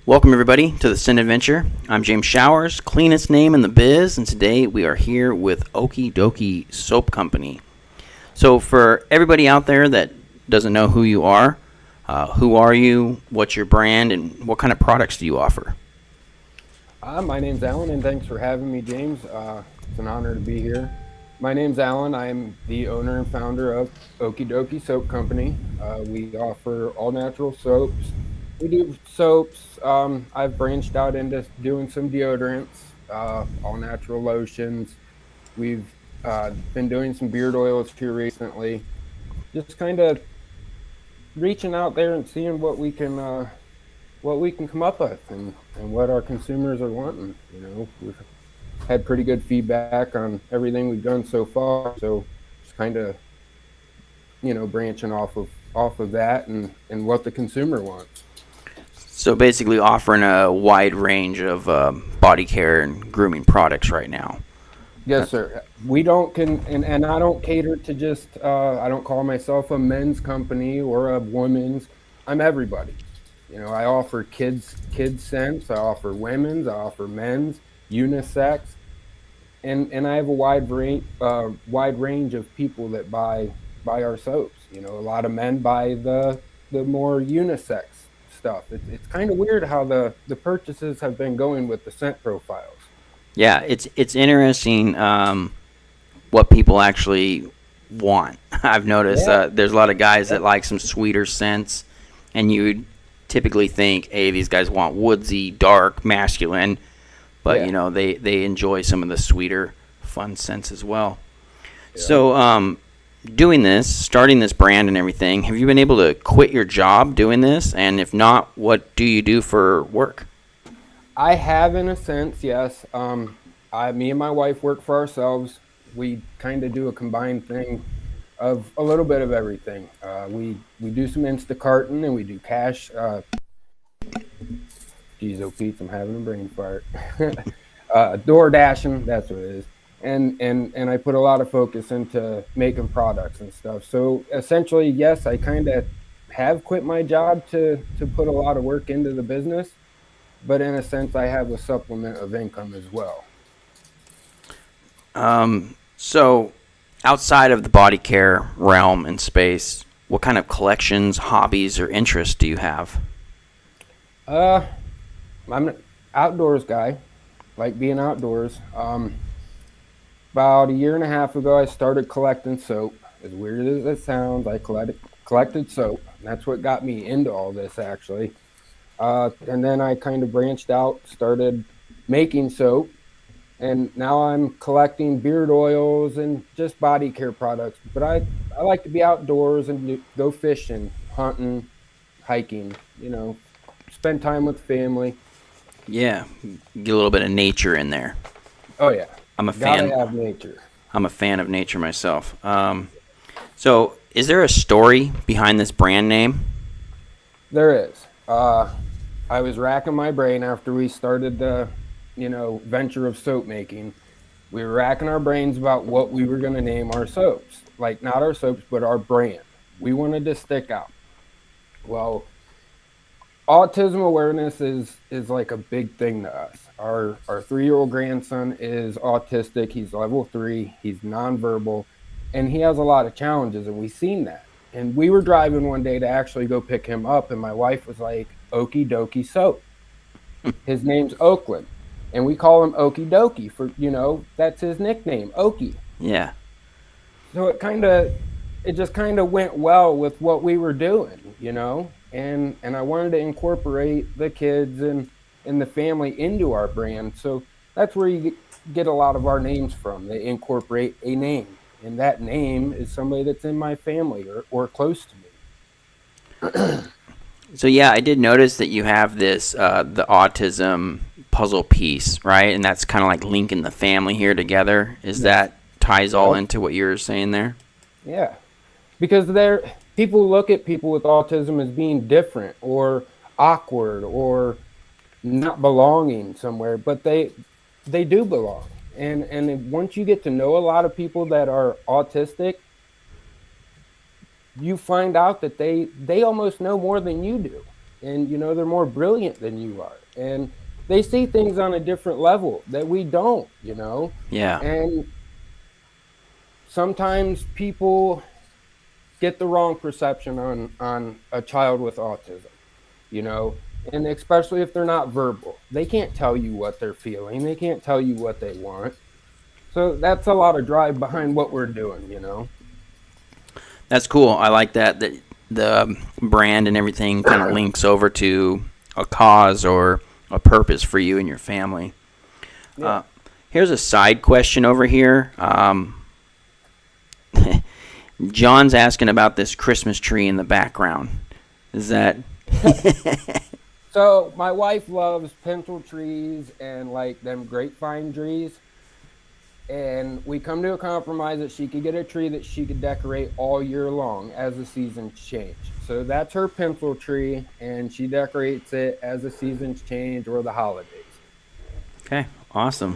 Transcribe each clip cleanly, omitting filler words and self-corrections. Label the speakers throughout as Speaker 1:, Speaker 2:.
Speaker 1: Welcome, everybody, to the Sin Adventure. I'm James Showers, cleanest name in the biz, and today we are here with Okie Dokie Soap Company. So, for everybody out there that doesn't know who you are, who are you, what's your brand, and what kind of products do you offer?
Speaker 2: My name's Alan, and thanks for having me, James. It's an honor to be here. My name's Alan. I'm the owner and founder of Okie Dokie Soap Company. We offer all natural soaps. We do soaps. I've branched out into doing some deodorants, all natural lotions. We've been doing some beard oils here recently. Just kind of reaching out there and seeing what we can come up with and what our consumers are wanting. We've had pretty good feedback on everything we've done so far. So just kind of, branching off of that and what the consumer wants.
Speaker 1: So, basically, offering a wide range of body care and grooming products right now.
Speaker 2: Yes, sir. We don't and I don't cater to just I don't call myself a men's company or a women's. I'm everybody. I offer kids scents, I offer women's, I offer men's, unisex, and I have a wide range of people that buy our soaps. A lot of men buy the more unisex stuff. It's kind of weird how the purchases have been going with the scent profiles.
Speaker 1: Yeah, it's interesting what people actually want. I've noticed
Speaker 2: Yeah,
Speaker 1: there's a lot of guys that like some sweeter scents, and you would typically think, hey, these guys want woodsy, dark, masculine, but
Speaker 2: yeah,
Speaker 1: they enjoy some of the sweeter, fun scents as well.
Speaker 2: yeah.
Speaker 1: So, starting this brand and everything, have you been able to quit your job doing this? And if not, what do you do for work?
Speaker 2: I have, in a sense, yes. Me and my wife work for ourselves. We kind of do a combined thing of a little bit of everything. We do some Instacarting and we do cash. Geez, oh Pete, I'm having a brain fart. Door dashing, that's what it is. And I put a lot of focus into making products and stuff. So essentially, yes, I kind of have quit my job to put a lot of work into the business, but in a sense, I have a supplement of income as well.
Speaker 1: So, outside of the body care realm and space, what kind of collections, hobbies, or interests do you have?
Speaker 2: Uh, I'm an outdoors guy, like being outdoors. About a year and a half ago, I started collecting soap. As weird as it sounds, I collected soap. And that's what got me into all this, actually. And then I kind of branched out, started making soap, and now I'm collecting beard oils and just body care products. But I like to be outdoors and go fishing, hunting, hiking, spend time with family.
Speaker 1: Yeah, get a little bit of nature in there.
Speaker 2: Oh, yeah.
Speaker 1: I'm a
Speaker 2: Gotta
Speaker 1: fan.
Speaker 2: have nature.
Speaker 1: I'm a fan of nature myself. So, is there a story behind this brand name?
Speaker 2: There is. I was racking my brain after we started the, venture of soap making. We were racking our brains about what we were going to name our soaps. Like, not our soaps, but our brand. We wanted to stick out. Well, autism awareness is like a big thing to us. Our 3-year-old grandson is autistic. He's level 3. He's nonverbal, and he has a lot of challenges, and we've seen that. And we were driving one day to actually go pick him up, and my wife was like, Okie Dokie Soap. His name's Oakland, and we call him Okie Dokie for, that's his nickname, Okie.
Speaker 1: Yeah.
Speaker 2: So it just kind of went well with what we were doing. And I wanted to incorporate the kids and the family into our brand. So that's where you get a lot of our names from. They incorporate a name, and that name is somebody that's in my family or close to me.
Speaker 1: So yeah, I did notice that you have this the autism puzzle piece, right? And that's kind of like linking the family here together. Is
Speaker 2: Yes.
Speaker 1: that ties all
Speaker 2: Yep.
Speaker 1: into what you're saying there?
Speaker 2: Yeah. Because people look at people with autism as being different or awkward or not belonging somewhere, but they do belong. And once you get to know a lot of people that are autistic, you find out that they almost know more than you do. and they're more brilliant than you are, and they see things on a different level that we don't.
Speaker 1: Yeah.
Speaker 2: And sometimes people get the wrong perception on a child with autism, you know, and especially if they're not verbal. They can't tell you what they're feeling. They can't tell you what they want. So that's a lot of drive behind what we're doing.
Speaker 1: That's cool. I like that the brand and everything kind of links over to a cause or a purpose for you and your family.
Speaker 2: Yeah.
Speaker 1: Here's a side question over here. John's asking about this Christmas tree in the background. Is that?
Speaker 2: So my wife loves pencil trees and like them grapevine trees. And we come to a compromise that she could get a tree that she could decorate all year long as the seasons change. So that's her pencil tree, and she decorates it as the seasons change or the holidays.
Speaker 1: Okay, awesome.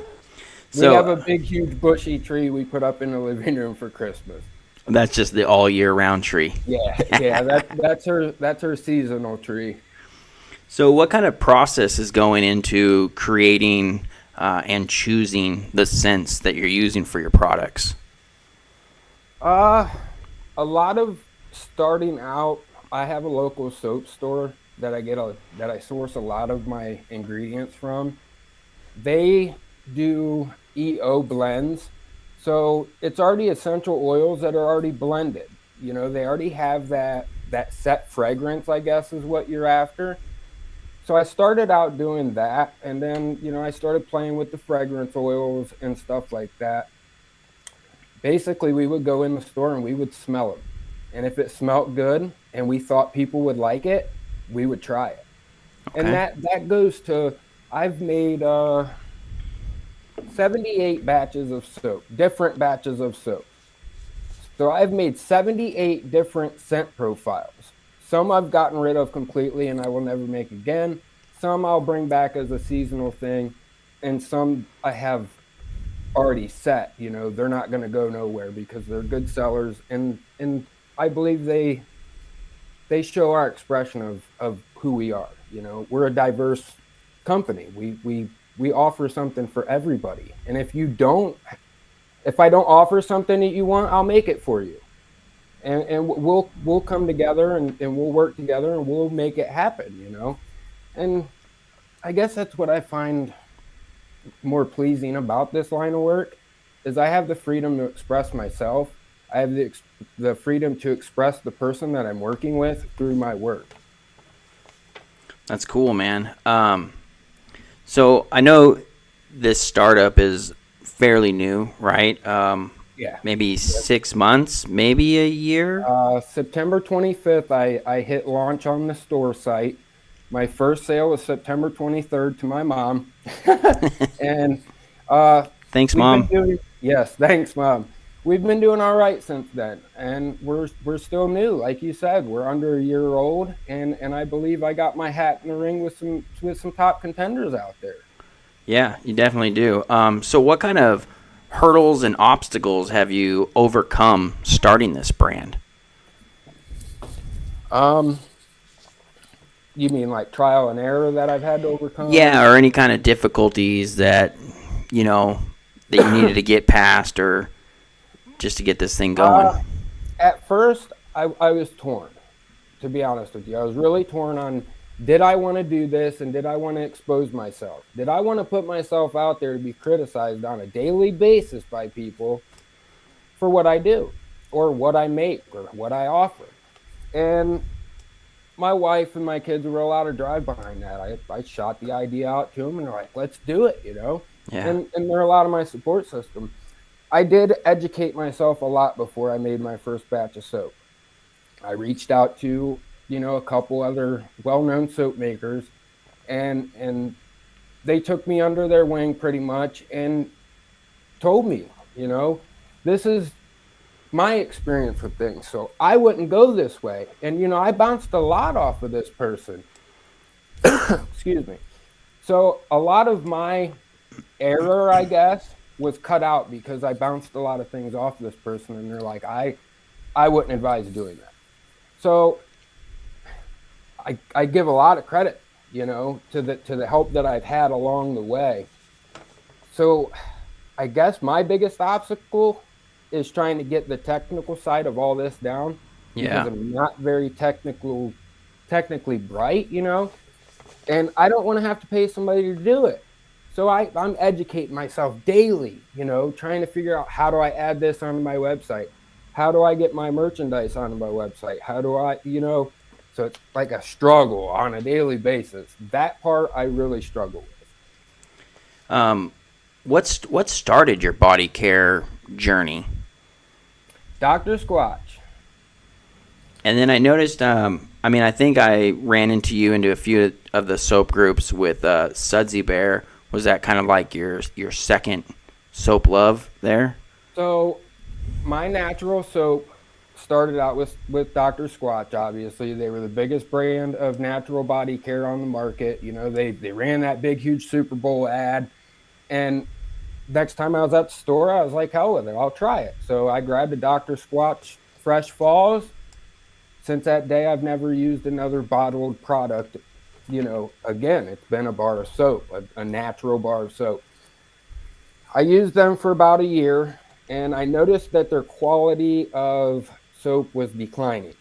Speaker 2: We
Speaker 1: So
Speaker 2: have a big, huge, bushy tree we put up in the living room for Christmas.
Speaker 1: that's just the all year round tree.
Speaker 2: Yeah, that's her seasonal tree.
Speaker 1: So what kind of process is going into creating and choosing the scents that you're using for your products?
Speaker 2: A lot of starting out. I have a local soap store that I source a lot of my ingredients from. They do EO blends, so it's already essential oils that are already blended. They already have that set fragrance, I guess, is what you're after. So I started out doing that, and then I started playing with the fragrance oils and stuff like that. Basically, we would go in the store and we would smell them, and if it smelled good and we thought people would like it, we would try it. And
Speaker 1: Okay.
Speaker 2: that goes to, I've made 78 batches of soap, different batches of soap. So I've made 78 different scent profiles. Some I've gotten rid of completely and I will never make again. Some I'll bring back as a seasonal thing. And some I have already set. They're not going to go nowhere because they're good sellers. And I believe they show our expression of who we are. We're a diverse company. We offer something for everybody. And if I don't offer something that you want, I'll make it for you. And we'll come together and we'll work together and we'll make it happen. And I guess that's what I find more pleasing about this line of work is I have the freedom to express myself. I have the freedom to express the person that I'm working with through my work.
Speaker 1: That's cool, man. So I know this startup is fairly new, right?
Speaker 2: Yeah.
Speaker 1: Maybe 6 months, maybe a year.
Speaker 2: September 25th, I hit launch on the store site. My first sale was September 23rd to my mom. And
Speaker 1: Thanks, Mom.
Speaker 2: yes, thanks, Mom. We've been doing all right since then, and we're still new. Like you said, we're under a year old, and I believe I got my hat in the ring with some top contenders out there.
Speaker 1: Yeah, you definitely do. So what kind of hurdles and obstacles have you overcome starting this brand?
Speaker 2: You mean like trial and error that I've had to overcome?
Speaker 1: Yeah, or any kind of difficulties that that you needed to get past, or just to get this thing going.
Speaker 2: At first, I was torn, to be honest with you. I was really torn on, did I want to do this and did I want to expose myself? Did I want to put myself out there to be criticized on a daily basis by people for what I do or what I make or what I offer? And my wife and my kids were a lot of drive behind that. I shot the idea out to them and they're like, let's do it,
Speaker 1: Yeah.
Speaker 2: And they're a lot of my support system. I did educate myself a lot before I made my first batch of soap. I reached out to, a couple other well-known soap makers, and they took me under their wing pretty much and told me, this is my experience with things. So I wouldn't go this way. And, I bounced a lot off of this person. Excuse me. So a lot of my error, I guess, was cut out because I bounced a lot of things off this person, and they're like, I wouldn't advise doing that. So I give a lot of credit, to the help that I've had along the way. So I guess my biggest obstacle is trying to get the technical side of all this down because
Speaker 1: Yeah.
Speaker 2: I'm not very technically bright, and I don't want to have to pay somebody to do it. So I'm educating myself daily, trying to figure out, how do I add this onto my website? How do I get my merchandise onto my website? How do so it's like a struggle on a daily basis. That part I really struggle with.
Speaker 1: What started your body care journey?
Speaker 2: Dr. Squatch.
Speaker 1: And then I noticed, I think I ran into you into a few of the soap groups with Sudsy Bear. Was that kind of like your second soap love there?
Speaker 2: So my natural soap started out with Dr. Squatch, obviously. They were the biggest brand of natural body care on the market. They ran that big, huge Super Bowl ad. And next time I was at the store, I was like, hell with it, I'll try it. So I grabbed a Dr. Squatch Fresh Falls. Since that day, I've never used another bottled product. Again, it's been a bar of soap, a natural bar of soap. I used them for about a year, and I noticed that their quality of soap was declining.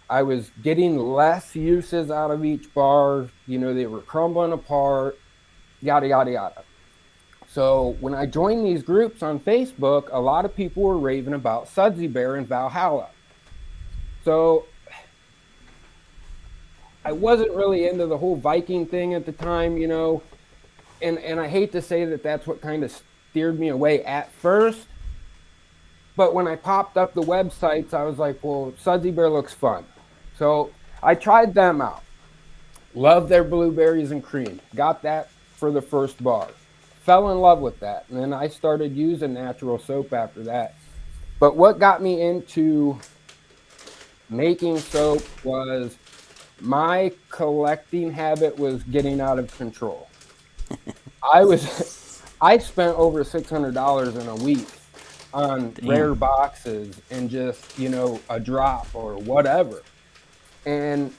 Speaker 2: I was getting less uses out of each bar. They were crumbling apart, yada, yada, yada. So when I joined these groups on Facebook, a lot of people were raving about Sudsy Bear and Valhalla. So I wasn't really into the whole Viking thing at the time, and I hate to say that that's what kind of steered me away at first. But when I popped up the websites, I was like, well, Sudsy Bear looks fun. So I tried them out. Loved their blueberries and cream. Got that for the first bar. Fell in love with that. And then I started using natural soap after that. But what got me into making soap was my collecting habit was getting out of control. I spent over $600 in a week on rare boxes and just, a drop or whatever. And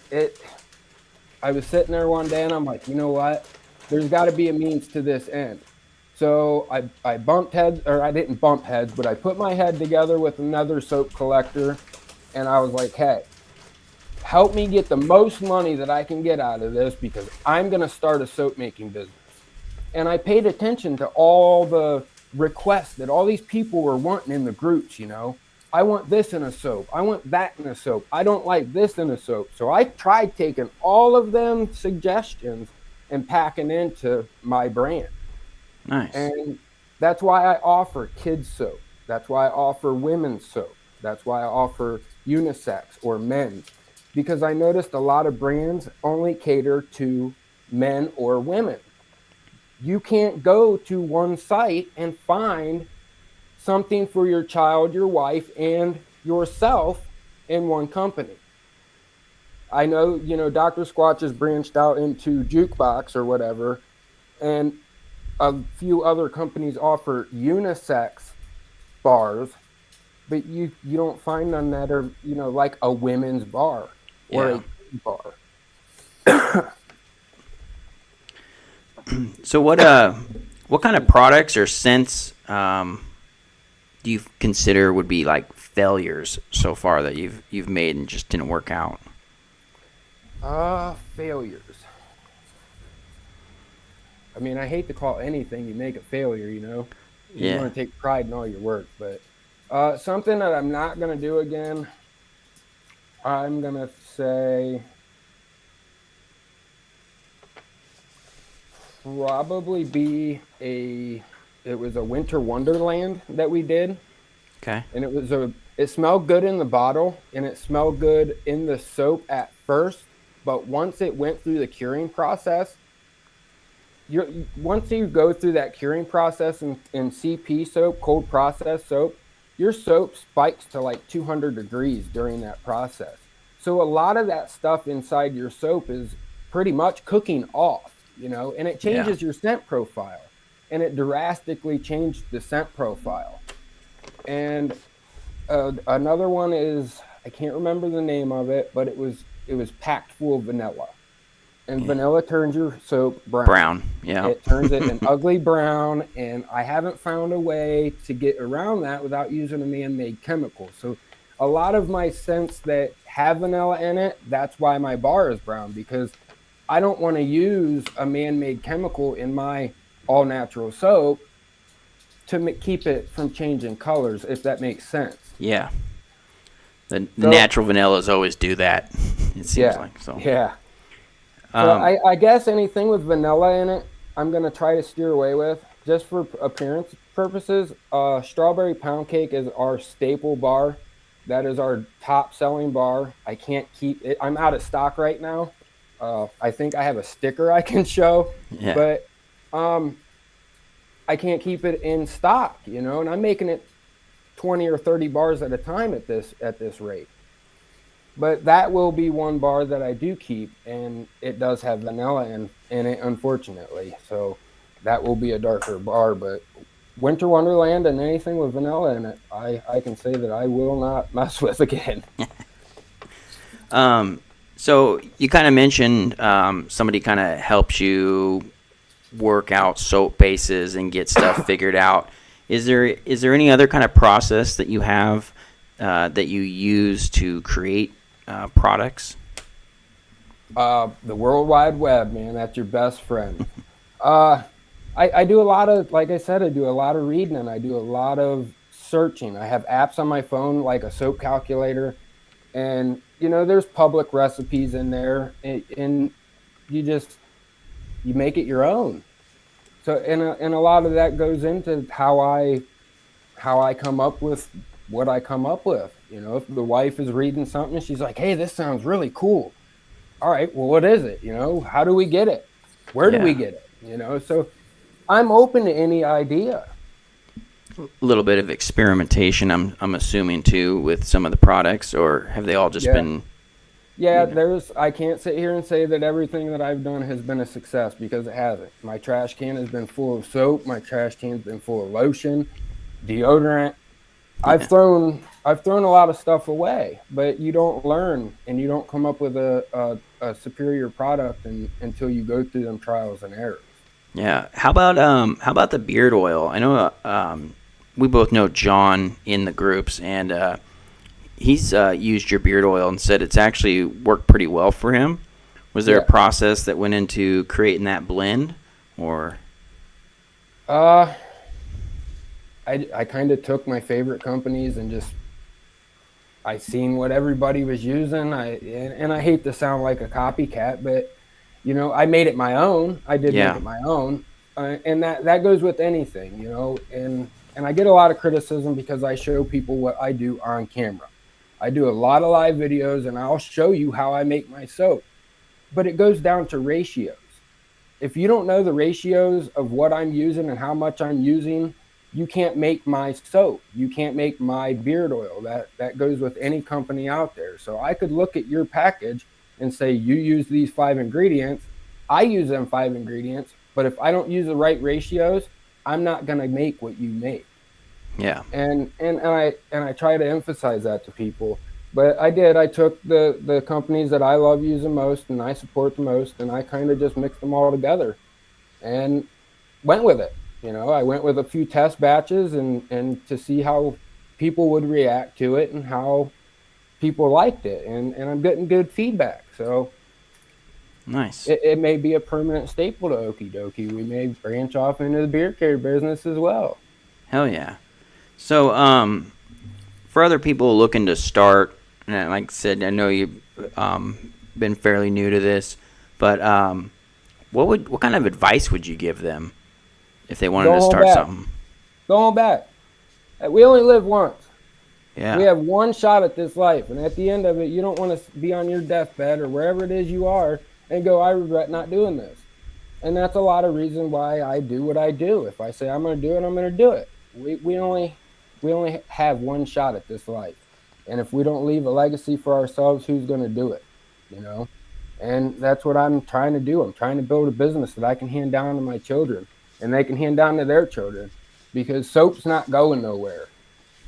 Speaker 2: I was sitting there one day and I'm like, you know what? There's got to be a means to this end. So I bumped heads, or I didn't bump heads, but I put my head together with another soap collector, and I was like, hey, help me get the most money that I can get out of this, because I'm going to start a soap making business. And I paid attention to all the requests that all these people were wanting in the groups. I want this in a soap. I want that in a soap. I don't like this in a soap. So I tried taking all of them suggestions and packing into my brand.
Speaker 1: Nice.
Speaker 2: And that's why I offer kids soap. That's why I offer women's soap. That's why I offer unisex or men's, because I noticed a lot of brands only cater to men or women. You can't go to one site and find something for your child, your wife, and yourself in one company. I know, Dr. Squatch has branched out into Jukebox or whatever, and a few other companies offer unisex bars, but you don't find none that are, like a women's bar or a bar.
Speaker 1: So what kind of products or scents do you consider would be like failures so far that you've made and just didn't work out?
Speaker 2: Failures. I mean, I hate to call anything you make a failure, You
Speaker 1: Yeah.
Speaker 2: want to take pride in all your work, but something that I'm not going to do again, I'm going to say probably be it was a winter wonderland that we did.
Speaker 1: Okay.
Speaker 2: And it smelled good in the bottle and it smelled good in the soap at first, but once it went through the curing process, once you go through that curing process in CP soap, cold process soap, your soap spikes to like 200 degrees during that process. So a lot of that stuff inside your soap is pretty much cooking off, and it changes your scent profile, and it drastically changed the scent profile. And another one is I can't remember the name of it, but it was packed full of vanilla. And
Speaker 1: Yeah.
Speaker 2: vanilla turns your soap brown.
Speaker 1: Brown. Yeah.
Speaker 2: It turns it an ugly brown, and I haven't found a way to get around that without using a man-made chemical. So a lot of my scents that have vanilla in it, that's why my bar is brown, because I don't want to use a man-made chemical in my all-natural soap to keep it from changing colors, if that makes sense.
Speaker 1: Yeah. The
Speaker 2: So
Speaker 1: natural vanillas always do that. It seems
Speaker 2: yeah,
Speaker 1: like so.
Speaker 2: yeah. So
Speaker 1: Um,
Speaker 2: I guess anything with vanilla in it, I'm gonna try to steer away with, just for appearance purposes. Strawberry pound cake is our staple bar. That is our top selling bar. I can't keep it. I'm out of stock right now. I think I have a sticker I can show,
Speaker 1: yeah.
Speaker 2: but um, I can't keep it in stock. And I'm making it 20 or 30 bars at a time at this rate. But that will be one bar that I do keep, and it does have vanilla in it, unfortunately. So that will be a darker bar. But Winter Wonderland and anything with vanilla in it, I can say that I will not mess with again.
Speaker 1: So you kind of mentioned somebody kind of helps you work out soap bases and get stuff figured out. Is there any other kind of process that you have that you use to create products?
Speaker 2: The World Wide Web, man, that's your best friend. I do a lot of, like I said, I do a lot of reading and I do a lot of searching. I have apps on my phone like a soap calculator, and there's public recipes in there, and you make it your own. So and a lot of that goes into how I come up with what I come up with. If the wife is reading something, she's like, "Hey, this sounds really cool." All right, well, what is it? How do we get it? Where do we
Speaker 1: Yeah.
Speaker 2: get it? So I'm open to any idea.
Speaker 1: A little bit of experimentation, I'm assuming too, with some of the products, or have they all just
Speaker 2: Yeah.
Speaker 1: been?
Speaker 2: Yeah,
Speaker 1: You know,
Speaker 2: I can't sit here and say that everything that I've done has been a success, because it hasn't. My trash can has been full of soap. My trash can's been full of lotion, deodorant. I've
Speaker 1: yeah,
Speaker 2: thrown a lot of stuff away, but you don't learn and you don't come up with a superior product until you go through them trials and errors.
Speaker 1: yeah. How about the beard oil? I know we both know John in the groups, and he's used your beard oil and said it's actually worked pretty well for him. Was there a
Speaker 2: Yeah.
Speaker 1: process that went into creating that blend, or?
Speaker 2: Uh, I kind of took my favorite companies and just I seen what everybody was using. And I hate to sound like a copycat, but I made it my own. I did make
Speaker 1: Yeah,
Speaker 2: it my own, and that goes with anything, and I get a lot of criticism because I show people what I do on camera. I do a lot of live videos, and I'll show you how I make my soap. But it goes down to ratios. If you don't know the ratios of what I'm using and how much I'm using, you can't make my soap. You can't make my beard oil. That goes with any company out there. So I could look at your package and say, you use these 5 ingredients. I use them 5 ingredients, but if I don't use the right ratios, I'm not gonna make what you make.
Speaker 1: yeah,
Speaker 2: And I try to emphasize that to people. But I took the companies that I love using most and I support the most, and I kind of just mixed them all together and went with it. I went with a few test batches and to see how people would react to it and how people liked it, and I'm getting good feedback. So
Speaker 1: nice.
Speaker 2: it may be a permanent staple to Okie Dokie. We may branch off into the beer care business as well.
Speaker 1: Hell yeah. So, for other people looking to start, and like I said, I know you've been fairly new to this, but what kind of advice would you give them if they wanted
Speaker 2: Don't
Speaker 1: to
Speaker 2: hold
Speaker 1: start
Speaker 2: back.
Speaker 1: something?
Speaker 2: Don't hold back. We only live once.
Speaker 1: Yeah,
Speaker 2: We have one shot at this life, and at the end of it, you don't want to be on your deathbed or wherever it is you are and go, "I regret not doing this." And that's a lot of reason why I do what I do. If I say I'm going to do it, I'm going to do it. We only have one shot at this life, and if we don't leave a legacy for ourselves, who's going to do it? You know, and that's what I'm trying to do. I'm trying to build a business that I can hand down to my children, and they can hand down to their children, because soap's not going nowhere.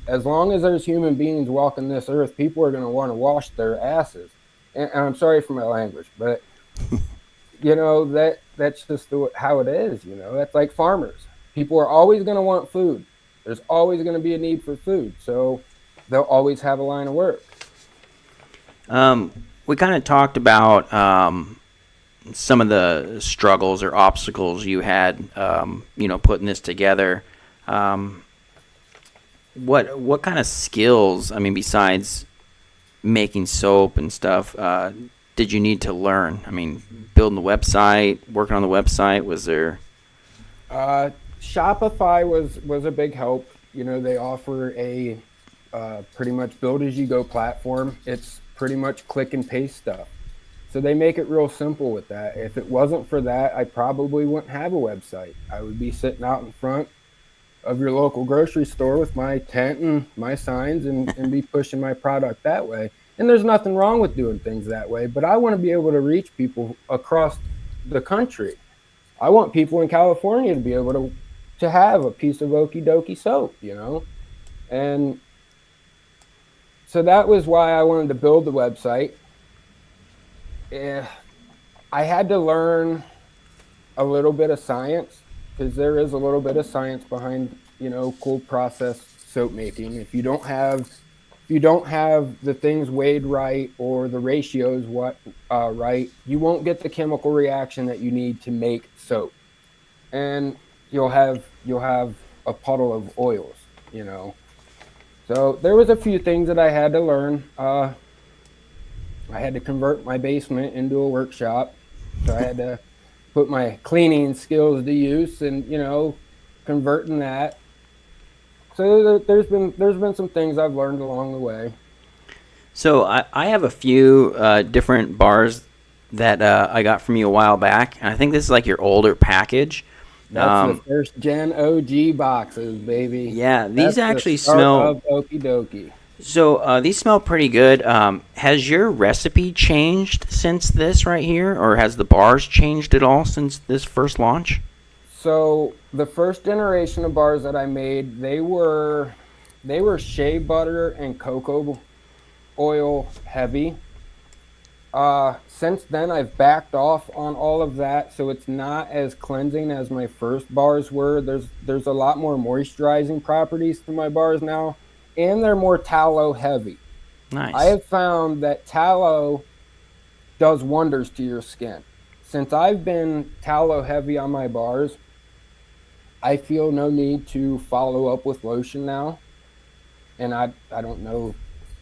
Speaker 2: as long as there's human beings walking this earth, people are going to want to wash their asses. And I'm sorry for my language, but that's just how it is. That's like farmers. People are always going to want food. There's always going to be a need for food, so they'll always have a line of work.
Speaker 1: We kind of talked about some of the struggles or obstacles you had, putting this together. What kind of skills, besides making soap and stuff, did you need to learn? Building the website, working on the website, was there?
Speaker 2: Shopify was a big help. They offer a pretty much build-as-you-go platform. It's pretty much click and paste stuff. So they make it real simple with that. If it wasn't for that, I probably wouldn't have a website. I would be sitting out in front of your local grocery store with my tent and my signs and be pushing my product that way. And there's nothing wrong with doing things that way, but I want to be able to reach people across the country. I want people in California to be able to have a piece of Okie Dokie soap, And so that was why I wanted to build the website. I had to learn a little bit of science, because there is a little bit of science behind, cold process soap making. If you don't have the things weighed right or the ratios right, you won't get the chemical reaction that you need to make soap, and you'll have a puddle of oils. So there was a few things that I had to learn. I had to convert my basement into a workshop, so I had to put my cleaning skills to use, and converting that. So there's been some things I've learned along the way.
Speaker 1: So I have a few different bars that I got from you a while back, and I think this is like your older package.
Speaker 2: That's the first gen OG boxes, baby.
Speaker 1: Yeah, these
Speaker 2: That's
Speaker 1: actually
Speaker 2: the start
Speaker 1: smell.
Speaker 2: of Okie Dokie.
Speaker 1: So these smell pretty good. Has your recipe changed since this right here, or has the bars changed at all since this first launch?
Speaker 2: So the first generation of bars that I made, they were shea butter and cocoa oil heavy. Since then, I've backed off on all of that, so it's not as cleansing as my first bars were. There's a lot more moisturizing properties to my bars now, and they're more tallow heavy.
Speaker 1: Nice.
Speaker 2: I have found that tallow does wonders to your skin. Since I've been tallow heavy on my bars, I feel no need to follow up with lotion now. And I don't know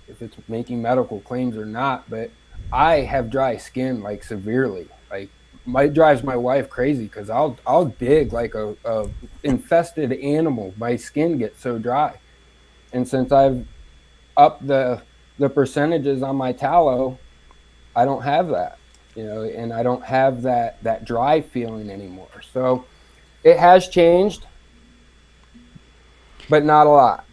Speaker 2: if it's making medical claims or not, but I have dry skin, like, severely. Like, it drives my wife crazy, because I'll dig like a infested animal. My skin gets so dry. And since I've upped the percentages on my tallow, I don't have that, and I don't have that dry feeling anymore. So it has changed, but not a lot.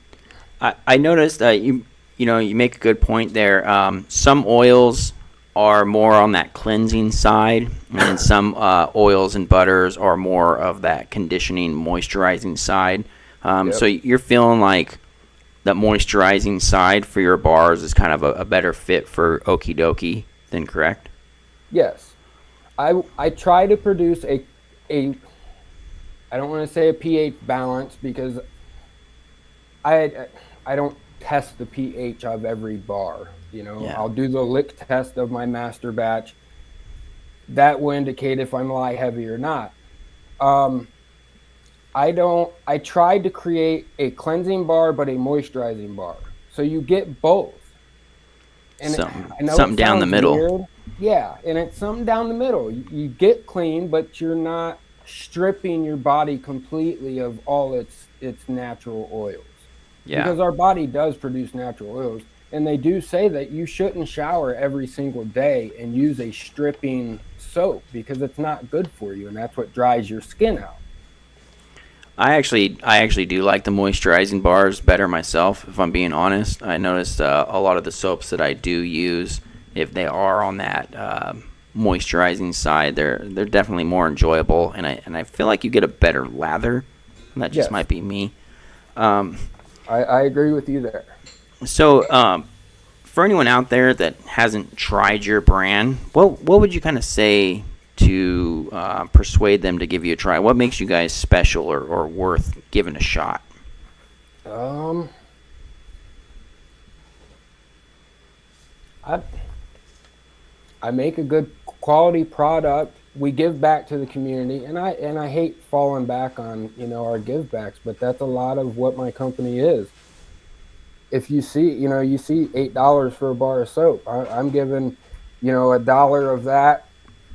Speaker 1: I noticed that you make a good point there. Some oils are more on that cleansing side, and some oils and butters are more of that conditioning, moisturizing side.
Speaker 2: Yep.
Speaker 1: So you're feeling like that moisturizing side for your bars is kind of a better fit for Okie Dokie than, correct?
Speaker 2: Yes. I try to produce a I don't want to say a pH balance, because I don't test the pH of every bar.
Speaker 1: Yeah.
Speaker 2: I'll do the lick test of my master batch. That will indicate if I'm lye heavy or not. I tried to create a cleansing bar, but a moisturizing bar. So you get both. And
Speaker 1: something down the middle.
Speaker 2: Weird. Yeah, and it's something down the middle. You get clean, but you're not stripping your body completely of all its natural oils.
Speaker 1: Yeah.
Speaker 2: Because our body does produce natural oils. And they do say that you shouldn't shower every single day and use a stripping soap, because it's not good for you, and that's what dries your skin out.
Speaker 1: I actually do like the moisturizing bars better myself, if I'm being honest. I noticed a lot of the soaps that I do use, if they are on that moisturizing side, they're definitely more enjoyable, and I feel like you get a better lather. That just might be me.
Speaker 2: I I agree with you there.
Speaker 1: So, for anyone out there that hasn't tried your brand, what would you kind of say to persuade them to give you a try? What makes you guys special or worth giving a shot?
Speaker 2: I I make a good quality product. We give back to the community, and I hate falling back on our give backs, but that's a lot of what my company is. If you see $8 for a bar of soap, I'm giving $1 of that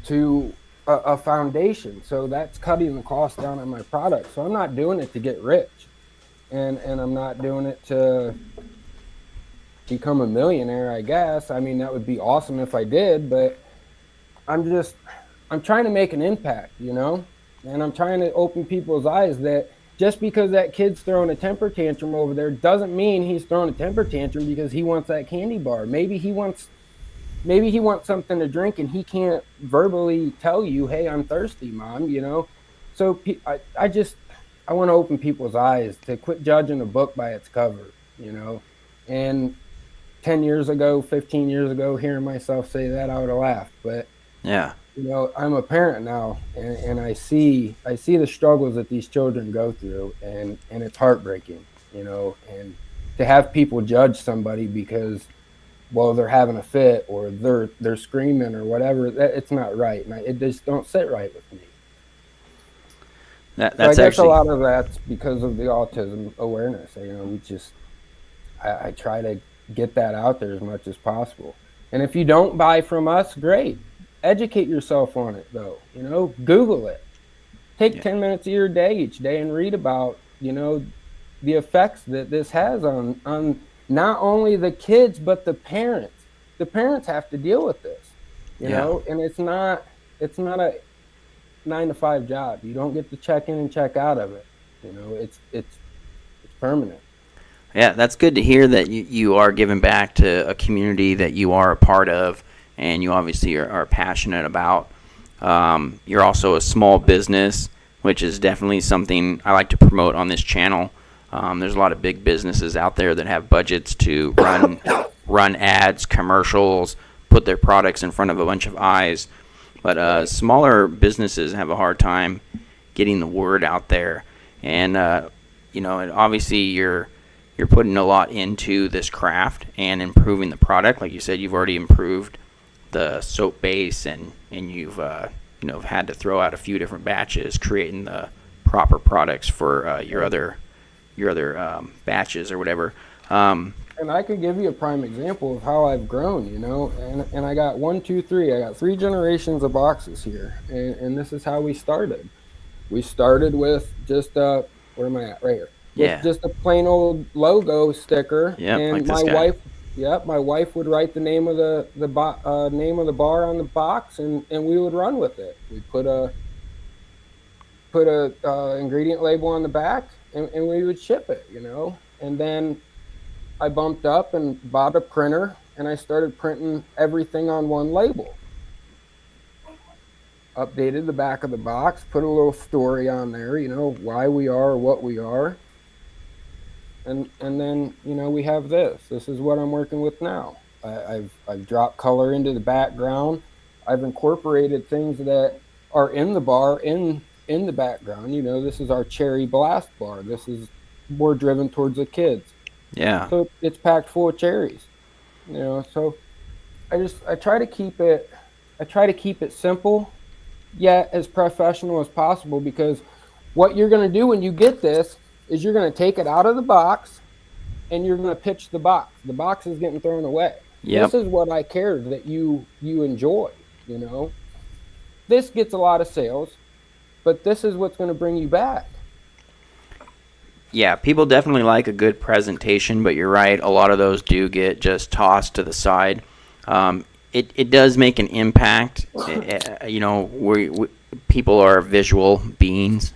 Speaker 2: to a foundation, so that's cutting the cost down on my product. So I'm not doing it to get rich, and I'm not doing it to become a millionaire, I guess. I mean, that would be awesome if I did, but I'm trying to make an impact, and I'm trying to open people's eyes that just because that kid's throwing a temper tantrum over there doesn't mean he's throwing a temper tantrum because he wants that candy bar. Maybe he wants something to drink and he can't verbally tell you, "Hey, I'm thirsty, Mom," So I want to open people's eyes to quit judging a book by its cover. And 10 years ago, 15 years ago, hearing myself say that, I would have laughed. But
Speaker 1: Yeah.
Speaker 2: I'm a parent now, and I see the struggles that these children go through, and it's heartbreaking. And to have people judge somebody because, well, they're having a fit or they're screaming or whatever, it's not right, and it just don't sit right with me.
Speaker 1: That's
Speaker 2: so I guess
Speaker 1: actually
Speaker 2: a lot of that's because of the autism awareness. I try to get that out there as much as possible. And if you don't buy from us, great. Educate yourself on it, though. Google it. Take 10 minutes of your day each day and read about, the effects that this has on not only the kids, but the parents. The parents have to deal with this, and it's not a 9-to-5 job. You don't get to check in and check out of it. It's permanent.
Speaker 1: Yeah, that's good to hear that you are giving back to a community that you are a part of, and you obviously are passionate about. You're also a small business, which is definitely something I like to promote on this channel. There's a lot of big businesses out there that have budgets to run ads, commercials, put their products in front of a bunch of eyes. But smaller businesses have a hard time getting the word out there. And, and obviously you're putting a lot into this craft and improving the product. Like you said, you've already improved the soap base, and you've had to throw out a few different batches, creating the proper products for your other batches or whatever.
Speaker 2: And I could give you a prime example of how I've grown, and I got 1, 2, 3. I got 3 generations of boxes here, and this is how we started. We started with just where am I at? Right here.
Speaker 1: Yeah.
Speaker 2: Just a plain old logo sticker.
Speaker 1: Yeah,
Speaker 2: and
Speaker 1: like this
Speaker 2: my
Speaker 1: guy.
Speaker 2: my wife would write the name of the name of the bar on the box, and we would run with it. We put a ingredient label on the back, and we would ship it, And then I bumped up and bought a printer, and I started printing everything on one label. Updated the back of the box, put a little story on there, why we are, what we are. And then we have this. This is what I'm working with now. I've dropped color into the background. I've incorporated things that are in the bar in the background. This is our cherry blast bar. This is more driven towards the kids.
Speaker 1: Yeah.
Speaker 2: So it's packed full of cherries. So I try to keep it simple, yet as professional as possible, because what you're going to do when you get this is you're going to take it out of the box and you're going to pitch the box. The box is getting thrown away.
Speaker 1: Yep.
Speaker 2: This is what I care that you enjoy, This gets a lot of sales, but this is what's going to bring you back.
Speaker 1: Yeah, people definitely like a good presentation, but you're right, a lot of those do get just tossed to the side. It does make an impact. People are visual beings,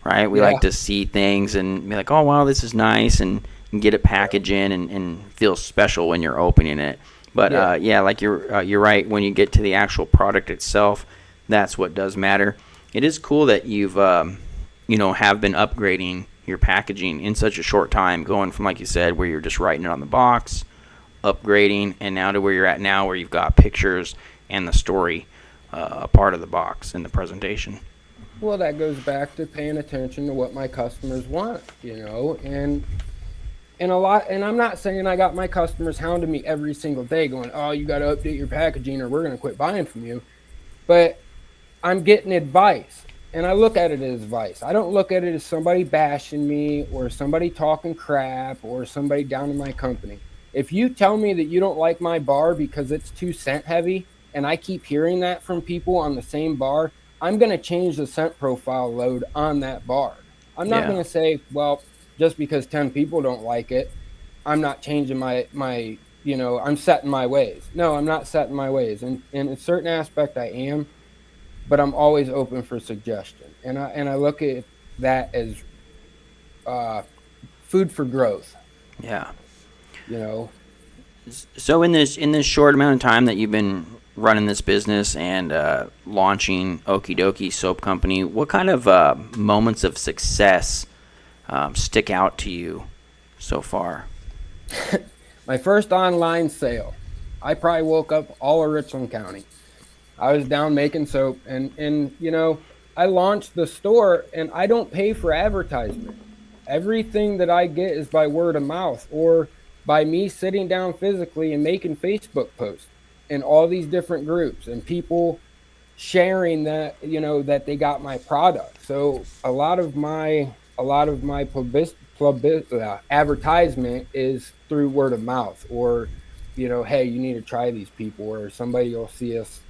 Speaker 1: right? We like to see things and be like, oh, wow, this is nice, and get it packaged in and feel special when you're opening it. But, like you're right, when you get to the actual product itself, that's what does matter. It is cool that you've, have been upgrading your packaging in such a short time, going from, like you said, where you're just writing it on the box, upgrading, and now to where you're at now, where you've got pictures and the story a part of the box in the presentation.
Speaker 2: Well, that goes back to paying attention to what my customers want, and a lot. And I'm not saying I got my customers hounding me every single day, going, "Oh, you got to update your packaging, or we're going to quit buying from you." But I'm getting advice, and I look at it as advice. I don't look at it as somebody bashing me or somebody talking crap or somebody down in my company. If you tell me that you don't like my bar because it's too scent heavy, and I keep hearing that from people on the same bar, I'm going to change the scent profile load on that bar. I'm not going to say, well, just because 10 people don't like it, I'm not changing my I'm setting my ways. No, I'm not setting my ways. And in a certain aspect I am, but I'm always open for suggestion. And I look at that as food for growth.
Speaker 1: Yeah.
Speaker 2: You know.
Speaker 1: So in this short amount of time that you've been running this business and launching Okie Dokie Soap Company, what kind of moments of success stick out to you so far?
Speaker 2: My first online sale. I probably woke up all of Richland County. I was down making soap, and I launched the store, and I don't pay for advertisement. Everything that I get is by word of mouth or by me sitting down physically and making Facebook posts in all these different groups and people sharing that, that they got my product. So a lot of my advertisement is through word of mouth, or, hey, you need to try these people, or somebody will see us,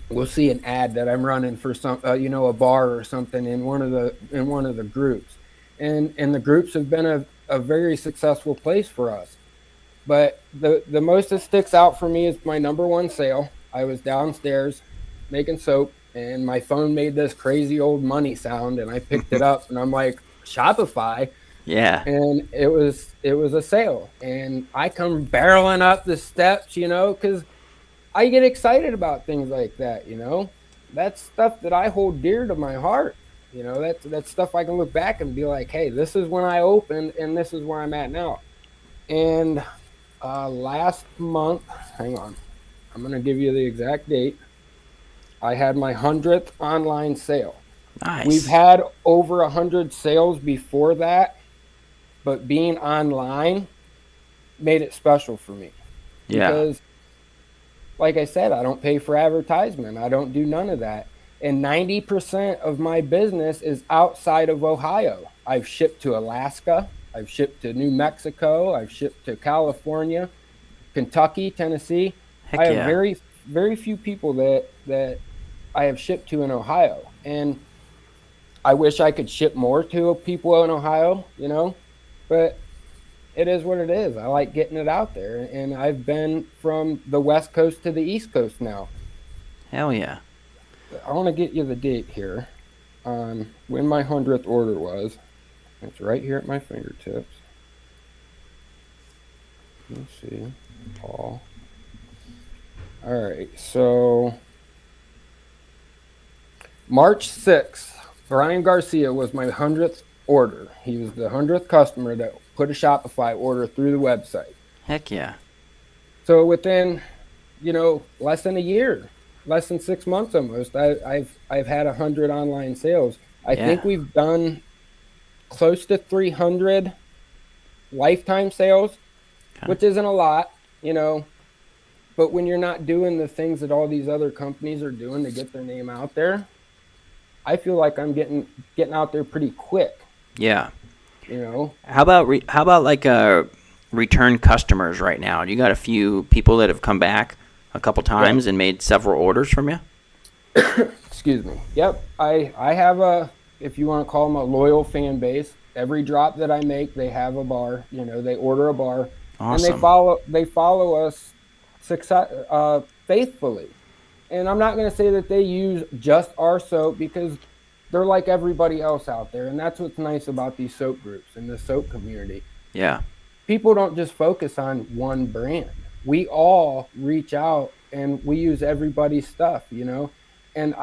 Speaker 2: we'll see an ad that I'm running for some, a bar or something in one of the groups. And the groups have been a very successful place for us. But the most that sticks out for me is my number one sale. I was downstairs making soap, and my phone made this crazy old money sound, and I picked it up, and I'm like, Shopify.
Speaker 1: Yeah.
Speaker 2: And it was a sale, and I come barreling up the steps, because I get excited about things like that. That's stuff that I hold dear to my heart. That's stuff I can look back and be like, hey, this is when I opened, and this is where I'm at now. And last month, hang on, I'm going to give you the exact date. I had my 100th online sale.
Speaker 1: Nice.
Speaker 2: We've had over 100 sales before that, but being online made it special for me.
Speaker 1: Yeah.
Speaker 2: Because, like I said, I don't pay for advertisement. I don't do none of that. And 90% of my business is outside of Ohio. I've shipped to Alaska. I've shipped to New Mexico. I've shipped to California, Kentucky, Tennessee.
Speaker 1: Heck
Speaker 2: I have
Speaker 1: yeah.
Speaker 2: very, very few people that I have shipped to in Ohio. And I wish I could ship more to people in Ohio, but it is what it is. I like getting it out there. And I've been from the West Coast to the East Coast now.
Speaker 1: Hell yeah.
Speaker 2: I want to get you the date here on when my 100th order was. It's right here at my fingertips. Let's see. Paul. All right. So March 6th, Brian Garcia was my 100th order. He was the 100th customer that put a Shopify order through the website.
Speaker 1: Heck yeah.
Speaker 2: So within, less than a year, less than 6 months almost, I've had 100 online sales. I think we've done close to 300 lifetime sales, which isn't a lot, but when you're not doing the things that all these other companies are doing to get their name out there, I feel like I'm getting out there pretty quick.
Speaker 1: Yeah.
Speaker 2: How
Speaker 1: about like return customers right now? You got a few people that have come back a couple times and made several orders from you?
Speaker 2: Excuse me. Yep. I have if you want to call them a loyal fan base. Every drop that I make, they have a bar. They order a bar.
Speaker 1: Awesome.
Speaker 2: And they follow us faithfully. And I'm not going to say that they use just our soap, because they're like everybody else out there. And that's what's nice about these soap groups and the soap community.
Speaker 1: Yeah.
Speaker 2: People don't just focus on one brand. We all reach out and we use everybody's stuff, And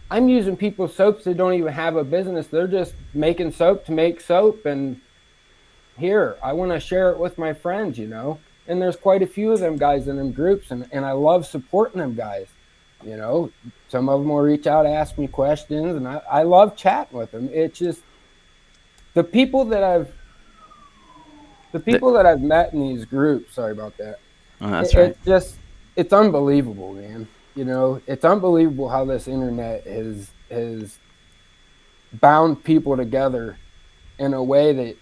Speaker 2: I'm using people's soaps that don't even have a business. They're just making soap to make soap. And here, I want to share it with my friends, you know? And there's quite a few of them guys in them groups. And I love supporting them guys. You know, some of them will reach out, ask me questions, and I love chatting with them. It's just the people that I've met in these groups. Sorry about that.
Speaker 1: Oh, that's right.
Speaker 2: It's unbelievable, man. You know, it's unbelievable how this internet has bound people together in a way that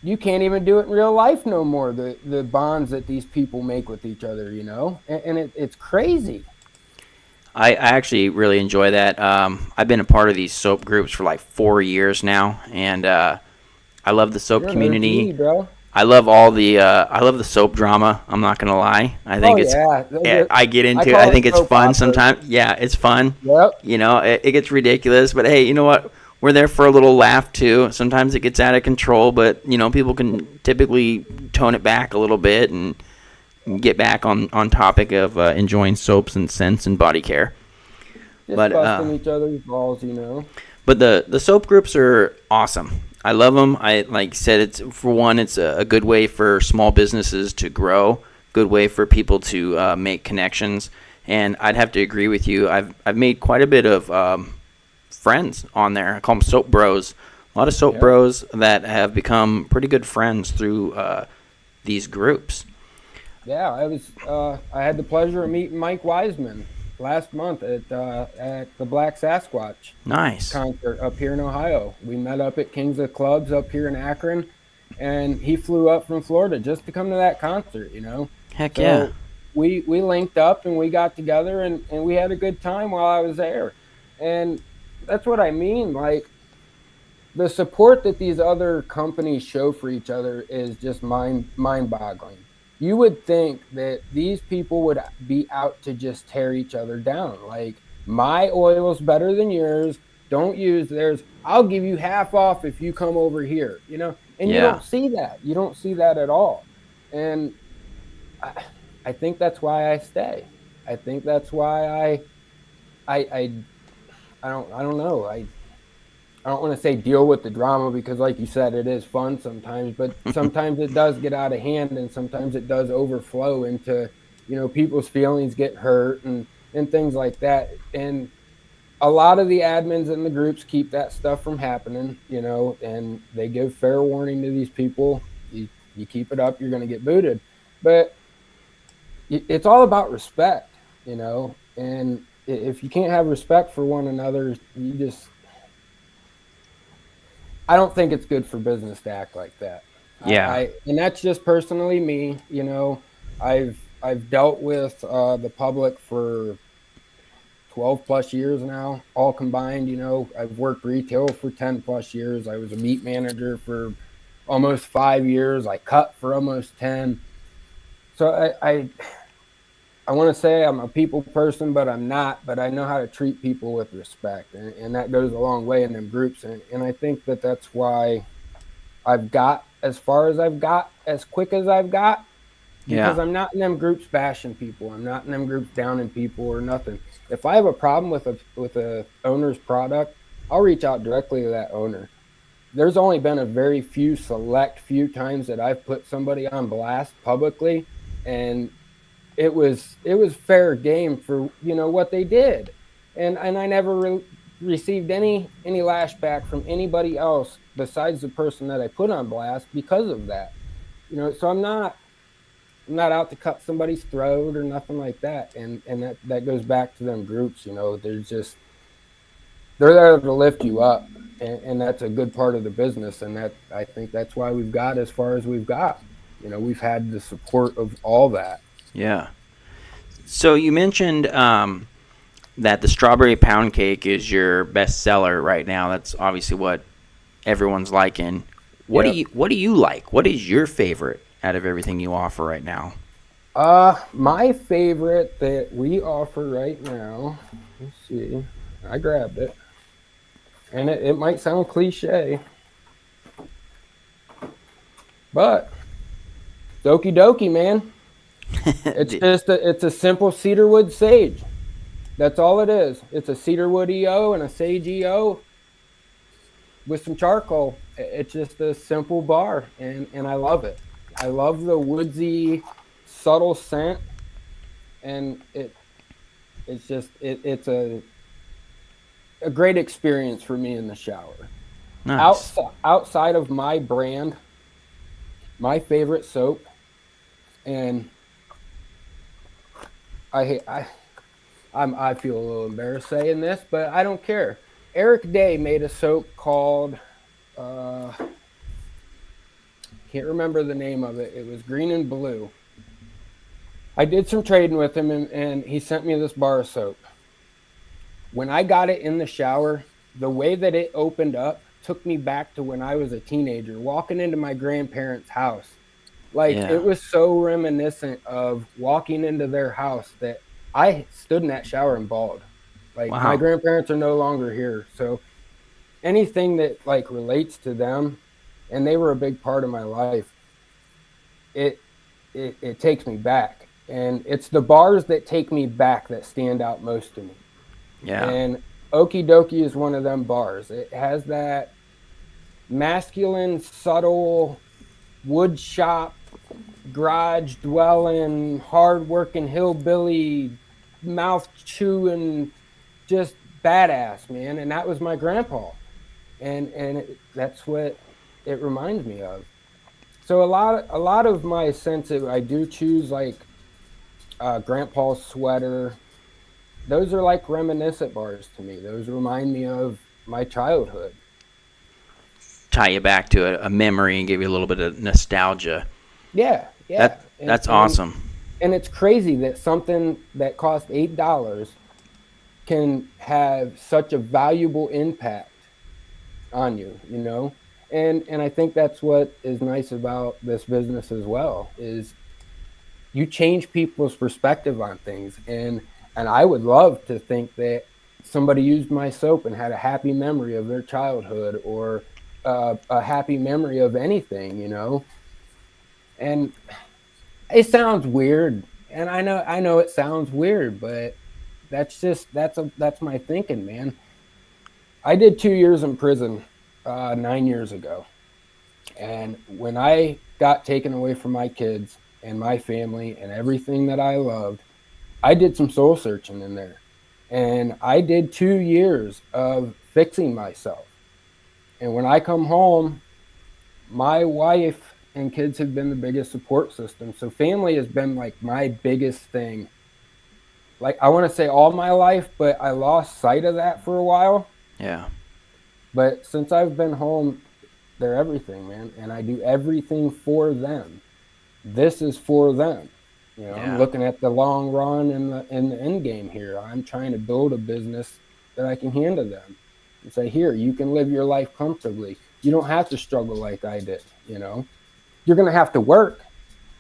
Speaker 2: you can't even do it in real life no more. The bonds that these people make with each other, you know, and it's crazy.
Speaker 1: I actually really enjoy that. I've been a part of these soap groups for like 4 years now, and I love the soap community.
Speaker 2: OG, bro.
Speaker 1: I love I love the soap drama. I'm not gonna lie. I think I get into it. I think it's fun sometimes. Yeah, it's fun.
Speaker 2: Yep.
Speaker 1: You know, it gets ridiculous, but hey, you know what? We're there for a little laugh too. Sometimes it gets out of control, but you know, people can typically tone it back a little bit and get back on topic of enjoying soaps and scents and body care.
Speaker 2: Just busting each other's balls, you know.
Speaker 1: But the soap groups are awesome. I love them. I like said, it's a good way for small businesses to grow, good way for people to make connections. And I'd have to agree with you. I've made quite a bit of friends on there. I call them soap bros. A lot of soap bros that have become pretty good friends through these groups.
Speaker 2: Yeah, I had the pleasure of meeting Mike Wiseman last month at the Black Sasquatch concert up here in Ohio. We met up at Kings of Clubs up here in Akron, and he flew up from Florida just to come to that concert, you know.
Speaker 1: Heck yeah.
Speaker 2: We linked up and we got together and we had a good time while I was there. And that's what I mean, like the support that these other companies show for each other is just mind-boggling. You would think that these people would be out to just tear each other down. Like, my oil's better than yours. Don't use theirs. I'll give you half off if you come over here, you know? And you don't see that. You don't see that at all. And I think that's why I stay. I think that's why I don't know. I don't want to say deal with the drama because, like you said, it is fun sometimes, but sometimes it does get out of hand and sometimes it does overflow into, you know, people's feelings get hurt and things like that. And a lot of the admins in the groups keep that stuff from happening, you know, and they give fair warning to these people. You keep it up, you're going to get booted. But it's all about respect, you know, and if you can't have respect for one another, I don't think it's good for business to act like that.
Speaker 1: Yeah.
Speaker 2: And that's just personally me. You know, I've dealt with the public for 12 plus years now, all combined. You know, I've worked retail for 10 plus years. I was a meat manager for almost 5 years. I cut for almost 10. So I want to say I'm a people person, but I'm not. But I know how to treat people with respect, and that goes a long way in them groups. And I think that's why I've got as far as I've got, as quick as I've got, because I'm not in them groups bashing people. I'm not in them groups downing people or nothing. If I have a problem with a owner's product, I'll reach out directly to that owner. There's only been a very select few times that I've put somebody on blast publicly, and it was fair game for, you know, what they did, and I never received any lashback from anybody else besides the person that I put on blast because of that, you know. So I'm not out to cut somebody's throat or nothing like that, and that goes back to them groups, you know. They're there to lift you up, and that's a good part of the business, and that I think that's why we've got as far as we've got. You know, we've had the support of all that.
Speaker 1: Yeah. So you mentioned that the strawberry pound cake is your best seller right now. That's obviously what everyone's liking. What do you like? What is your favorite out of everything you offer right now?
Speaker 2: My favorite that we offer right now, let's see. I grabbed it. And it might sound cliche, but Dokie, man. It's a simple cedarwood sage. That's all it is. It's a cedarwood EO and a sage EO with some charcoal. It's just a simple bar, and I love it. I love the woodsy, subtle scent, and it's a great experience for me in the shower.
Speaker 1: Nice.
Speaker 2: Outside of my brand, my favorite soap, and I I feel a little embarrassed saying this, but I don't care. Eric Day made a soap called uh, can't remember the name of it. It was green and blue. I did some trading with him, and he sent me this bar of soap. When I got it in the shower, the way that it opened up took me back to when I was a teenager, walking into my grandparents' house. Like
Speaker 1: Yeah.
Speaker 2: it was so reminiscent of walking into their house that I stood in that shower and bawled. Like my
Speaker 1: Wow.
Speaker 2: grandparents are no longer here, so anything that like relates to them, and they were a big part of my life. It it takes me back, and it's the bars that take me back that stand out most to me.
Speaker 1: Yeah.
Speaker 2: And Okie Dokie is one of them bars. It has that masculine, subtle wood shop, garage dwelling, hard working hillbilly, mouth chewing, just badass, man. And that was my grandpa, that's what it reminds me of. So a lot of my sense of I do choose like grandpa's sweater. Those are like reminiscent bars to me. Those remind me of my childhood.
Speaker 1: Tie you back to a memory and give you a little bit of nostalgia.
Speaker 2: Yeah,
Speaker 1: That
Speaker 2: yeah. And
Speaker 1: that's
Speaker 2: and
Speaker 1: awesome.
Speaker 2: and it's crazy that something that cost $8 can have such a valuable impact on you, you know? And I think that's what is nice about this business as well is you change people's perspective on things, and I would love to think that somebody used my soap and had a happy memory of their childhood or a happy memory of anything, you know. And it sounds weird, and I know it sounds weird, but that's my thinking, man. I did 2 years in prison 9 years ago, and when I got taken away from my kids and my family and everything that I loved, I did some soul searching in there. And I did 2 years of fixing myself. And when I come home, my wife and kids have been the biggest support system. So family has been like my biggest thing. Like I want to say all my life, but I lost sight of that for a while.
Speaker 1: Yeah.
Speaker 2: But since I've been home, they're everything, man. And I do everything for them. This is for them. You know, I'm
Speaker 1: Yeah.
Speaker 2: looking at the long run and the end game here. I'm trying to build a business that I can hand to them and say, here, you can live your life comfortably. You don't have to struggle like I did. You know, you're going to have to work,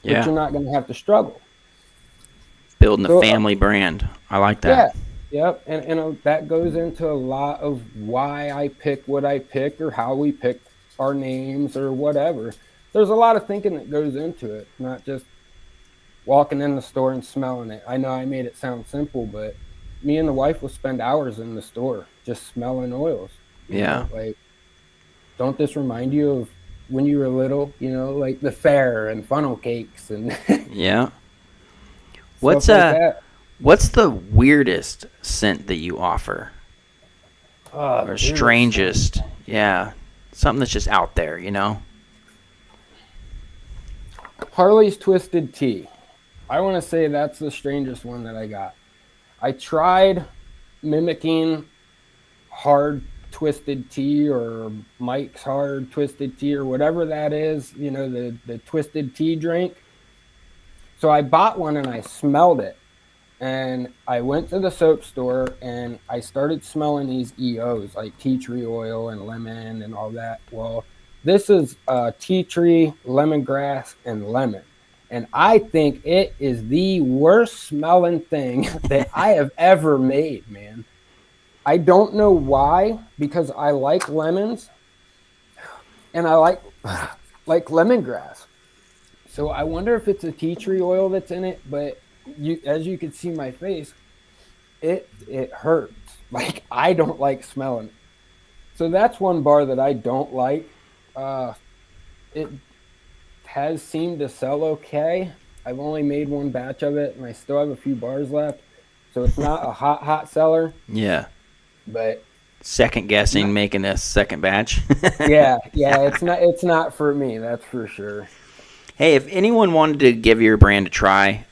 Speaker 2: but
Speaker 1: Yeah.
Speaker 2: you're not going to have to struggle.
Speaker 1: Building a
Speaker 2: So,
Speaker 1: family brand. I like that.
Speaker 2: yeah, yep. And that goes into a lot of why I pick what I pick or how we pick our names or whatever. There's a lot of thinking that goes into it, not just walking in the store and smelling it. I know I made it sound simple, but me and the wife will spend hours in the store just smelling oils. You
Speaker 1: Yeah.
Speaker 2: know, like, don't this remind you of when you were little, you know, like the fair and funnel cakes and
Speaker 1: Yeah. What's
Speaker 2: stuff like that?
Speaker 1: what's the weirdest scent that you offer?
Speaker 2: Oh,
Speaker 1: Or
Speaker 2: weirdest.
Speaker 1: strangest? Yeah. Something that's just out there, you know?
Speaker 2: Harley's Twisted Tea. I want to say that's the strangest one that I got. I tried mimicking hard twisted tea or Mike's hard twisted tea or whatever that is, you know, the twisted tea drink. So I bought one and I smelled it. And I went to the soap store and I started smelling these EOs like tea tree oil and lemon and all that. Well, this is tea tree, lemongrass, and lemon. And I think it is the worst smelling thing that I have ever made, man. I don't know why, because I like lemons and I like lemongrass. So I wonder if it's a tea tree oil that's in it, but as you can see my face, it hurts. Like, I don't like smelling it. So that's one bar that I don't like. It has seemed to sell okay. I've only made one batch of it, and I still have a few bars left. So it's not a hot seller,
Speaker 1: Yeah.
Speaker 2: but
Speaker 1: Second guessing
Speaker 2: not,
Speaker 1: making a second batch.
Speaker 2: yeah, it's not for me. That's for sure.
Speaker 1: Hey, if anyone wanted to give your brand a try,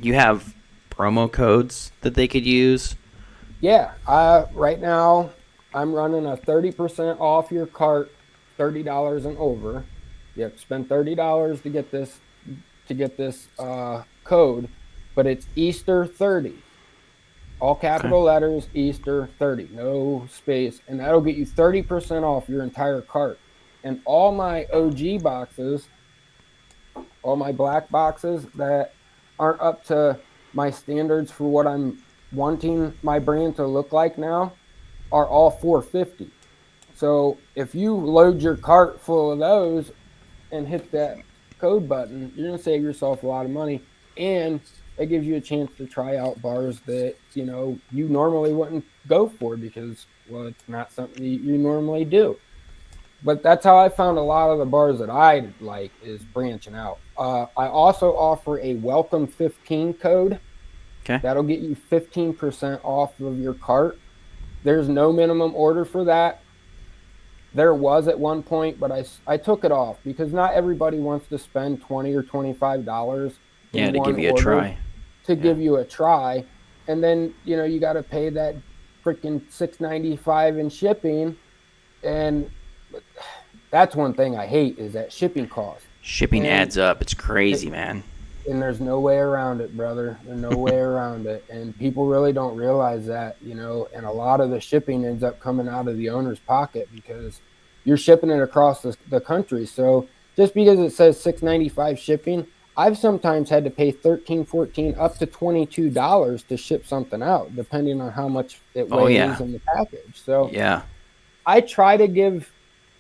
Speaker 1: you have promo codes that they could use.
Speaker 2: Yeah, right now I'm running a 30% off your cart, $30 and over. You have to spend $30 to get this code, but it's Easter 30. All
Speaker 1: Okay.
Speaker 2: capital letters, Easter 30, no space, and that'll get you 30% off your entire cart. And all my OG boxes, all my black boxes that aren't up to my standards for what I'm wanting my brand to look like now, are all 450. So if you load your cart full of those and hit that code button, you're going to save yourself a lot of money, and it gives you a chance to try out bars that you normally wouldn't go for because, well, it's not something you normally do. But that's how I found a lot of the bars that I like, is branching out. I also offer a welcome 15 code.
Speaker 1: Okay.
Speaker 2: That'll get you 15% off of your cart. There's no minimum order for that. There was at one point, but I took it off because not everybody wants to spend $20 or $25
Speaker 1: Yeah,
Speaker 2: in
Speaker 1: to
Speaker 2: one
Speaker 1: give you a
Speaker 2: order
Speaker 1: try.
Speaker 2: to
Speaker 1: Yeah.
Speaker 2: give you a try. And then, you got to pay that freaking $6.95 in shipping. And that's one thing I hate, is that shipping cost.
Speaker 1: Shipping
Speaker 2: And
Speaker 1: adds up. It's crazy, man.
Speaker 2: and there's no way around it, brother. There's no way around it. And people really don't realize that, and a lot of the shipping ends up coming out of the owner's pocket because you're shipping it across the country. So just because it says $6.95 shipping, I've sometimes had to pay $13, $14, up to $22 to ship something out, depending on how much it
Speaker 1: Oh,
Speaker 2: weighs
Speaker 1: yeah.
Speaker 2: in the package. So
Speaker 1: Yeah.
Speaker 2: I try to give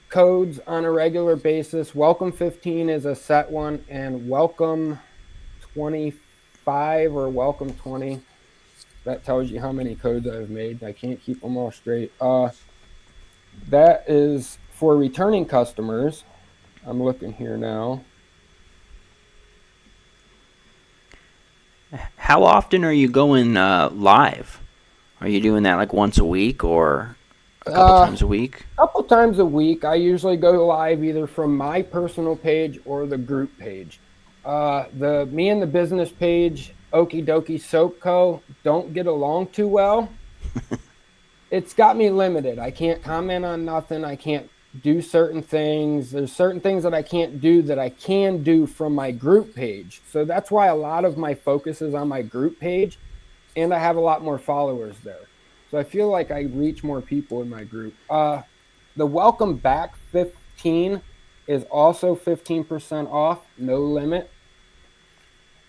Speaker 2: codes on a regular basis. Welcome 15 is a set one, and welcome 25 or welcome 20. That tells you how many codes I've made. I can't keep them all straight. That is for returning customers. I'm looking here now.
Speaker 1: How often are you going live? Are you doing that like once a week or a couple times a week?
Speaker 2: A couple times a week. I usually go live either from my personal page or the group page. The me and the business page, Okie Dokie Soap Co., don't get along too well. It's got me limited. I can't comment on nothing. I can't do certain things. There's certain things that I can't do that I can do from my group page. So that's why a lot of my focus is on my group page, and I have a lot more followers there. So I feel like I reach more people in my group. The Welcome Back 15 is also 15% off, no limit.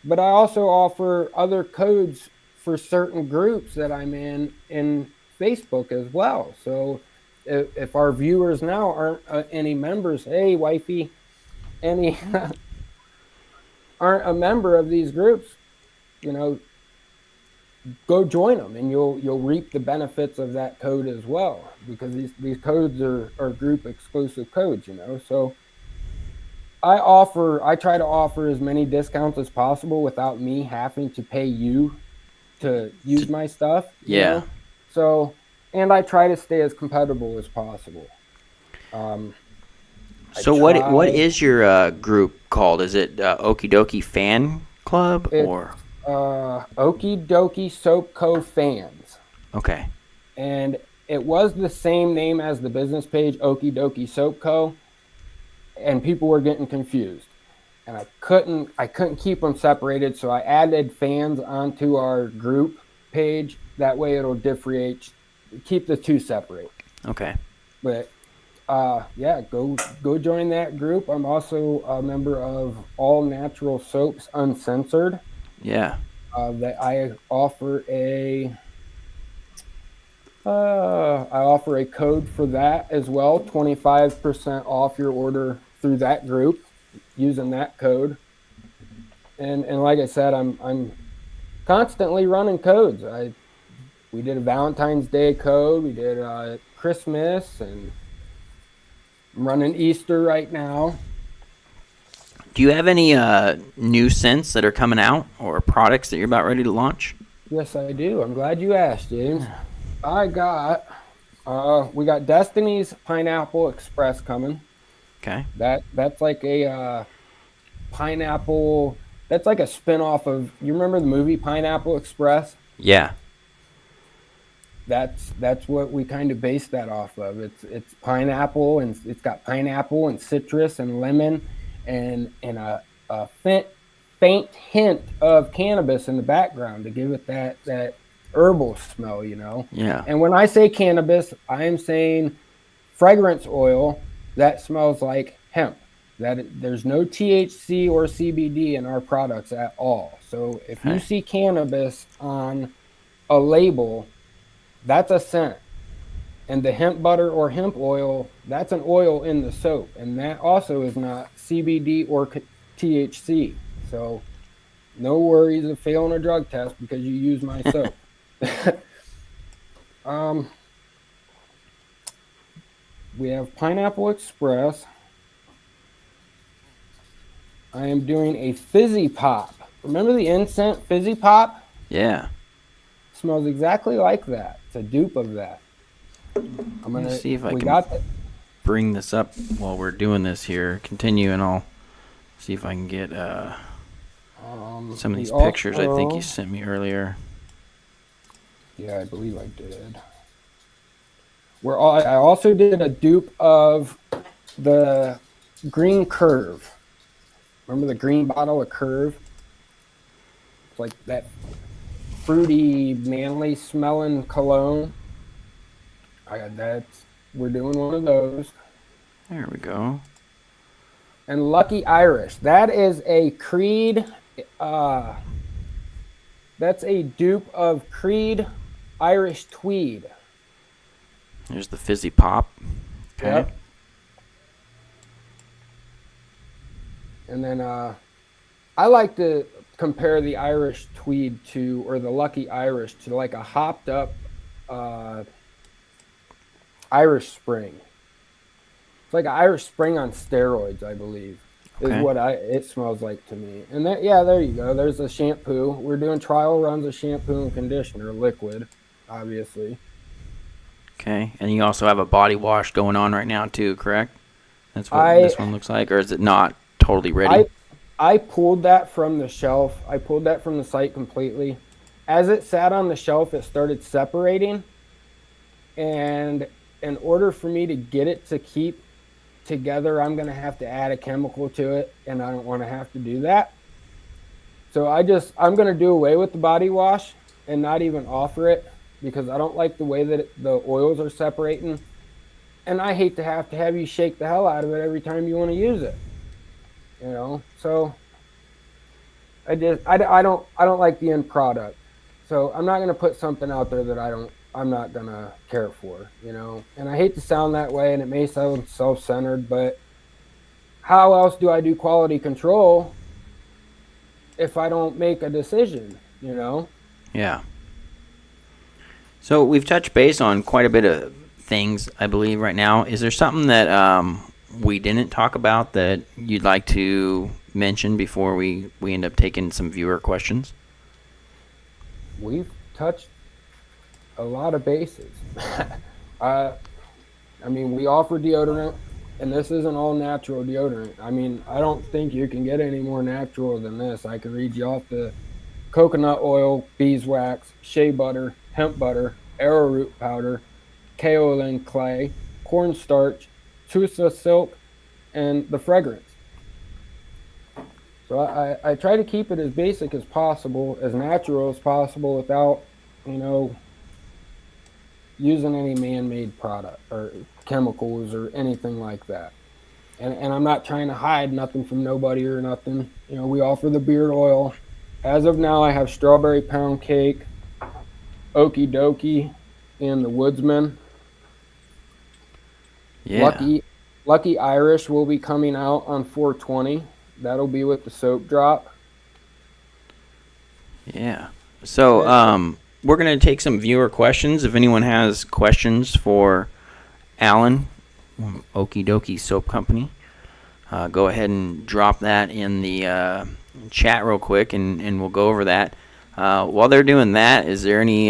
Speaker 2: But I also offer other codes for certain groups that I'm in Facebook as well. So if our viewers now aren't any members, hey, wifey, any aren't a member of these groups, go join them, and you'll reap the benefits of that code as well, because these codes are group exclusive codes. So I try to offer as many discounts as possible without me having to pay you to use my stuff.
Speaker 1: Yeah.
Speaker 2: So, and I try to stay as compatible as possible.
Speaker 1: So what is your group called? Is it Okie Dokie Fan Club or?
Speaker 2: Okie Dokie Soap Co. Fans.
Speaker 1: Okay.
Speaker 2: And it was the same name as the business page, Okie Dokie Soap Co., and people were getting confused. And I couldn't keep them separated, so I added fans onto our group page. That way it'll differentiate, keep the two separate.
Speaker 1: Okay.
Speaker 2: But yeah, go join that group. I'm also a member of All Natural Soaps Uncensored.
Speaker 1: Yeah.
Speaker 2: That I offer a code for that as well, 25% off your order through that group using that code. And like I said, I'm constantly running codes. We did a Valentine's Day code. We did Christmas, and I'm running Easter right now.
Speaker 1: Do you have any new scents that are coming out or products that you're about ready to launch?
Speaker 2: Yes, I do. I'm glad you asked, James. We got Destiny's Pineapple Express coming.
Speaker 1: Okay.
Speaker 2: That's like a pineapple. That's like a spinoff of. You remember the movie Pineapple Express?
Speaker 1: Yeah.
Speaker 2: That's what we kind of base that off of. It's pineapple, and it's got pineapple and citrus and lemon, and a faint hint of cannabis in the background to give it that herbal smell, you know.
Speaker 1: Yeah.
Speaker 2: And when I say cannabis, I am saying fragrance oil that smells like hemp. There's no THC or CBD in our products at all. So if you see cannabis on a label, that's a scent. And the hemp butter or hemp oil, that's an oil in the soap. And that also is not CBD or THC. So no worries of failing a drug test because you use my soap. We have Pineapple Express. I am doing a Fizzy Pop. Remember the incense Fizzy Pop?
Speaker 1: Yeah.
Speaker 2: Smells exactly like that. It's a dupe of that. I'm gonna
Speaker 1: see if I can bring this up while we're doing this here. Continue, and I'll see if I can get some of these pictures I think you sent me earlier.
Speaker 2: Yeah, I believe I did. I also did a dupe of the Green Curve. Remember the green bottle of Curve? It's like that fruity, manly smelling cologne. We're doing one of those.
Speaker 1: There we go.
Speaker 2: And Lucky Irish. That is a Creed. That's a dupe of Creed Irish Tweed.
Speaker 1: There's the Fizzy Pop. Okay.
Speaker 2: Yep. And then I like to compare the Irish Tweed or the Lucky Irish to like a hopped up Irish Spring. It's like an Irish Spring on steroids, I believe, is what it smells like to me. And there you go. There's a shampoo. We're doing trial runs of shampoo and conditioner, liquid, obviously.
Speaker 1: Okay, and you also have a body wash going on right now too, correct? That's what this one looks like, or is it not totally ready?
Speaker 2: I pulled that from the shelf. I pulled that from the site completely. As it sat on the shelf, it started separating. And in order for me to get it to keep together, I'm going to have to add a chemical to it, and I don't want to have to do that. So I'm going to do away with the body wash and not even offer it because I don't like the way that the oils are separating. And I hate to have you shake the hell out of it every time you want to use it. You know, so I don't like the end product. So I'm not going to put something out there that I'm not going to care for, you know. And I hate to sound that way, and it may sound self-centered, but how else do I do quality control if I don't make a decision, you know?
Speaker 1: Yeah. So we've touched base on quite a bit of things, I believe, right now. Is there something that we didn't talk about that you'd like to mention before we end up taking some viewer questions?
Speaker 2: We've touched a lot of bases. I mean, we offer deodorant, and this isn't all natural deodorant. I mean, I don't think you can get any more natural than this. I can read you off the coconut oil, beeswax, shea butter, hemp butter, arrowroot powder, kaolin clay, cornstarch, Tusa silk, and the fragrance. So I try to keep it as basic as possible, as natural as possible, without, you know, using any man-made product or chemicals or anything like that. And I'm not trying to hide nothing from nobody or nothing. You know, we offer the beard oil. As of now, I have strawberry pound cake, Okie Dokie, and the Woodsman.
Speaker 1: Yeah.
Speaker 2: Lucky Irish will be coming out on 4/20. That'll be with the soap drop.
Speaker 1: Yeah. So, we're going to take some viewer questions. If anyone has questions for Alan, Okie Dokie Soap Company, go ahead and drop that in the chat real quick, and we'll go over that. While they're doing that, is there any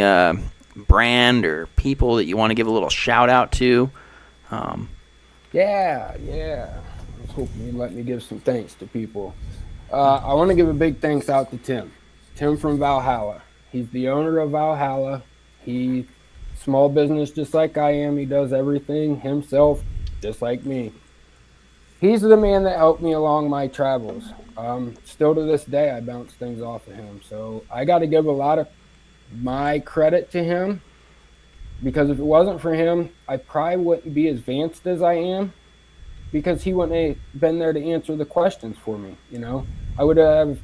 Speaker 1: brand or people that you want to give a little shout out to?
Speaker 2: Yeah. I was hoping you'd let me give some thanks to people. I want to give a big thanks out to Tim. Tim from Valhalla. He's the owner of Valhalla. He small business just like I am. He does everything himself, just like me. He's the man that helped me along my travels. Still to this day, I bounce things off of him. So I got to give a lot of my credit to him, because if it wasn't for him, I probably wouldn't be as advanced as I am, because he wouldn't have been there to answer the questions for me. I would have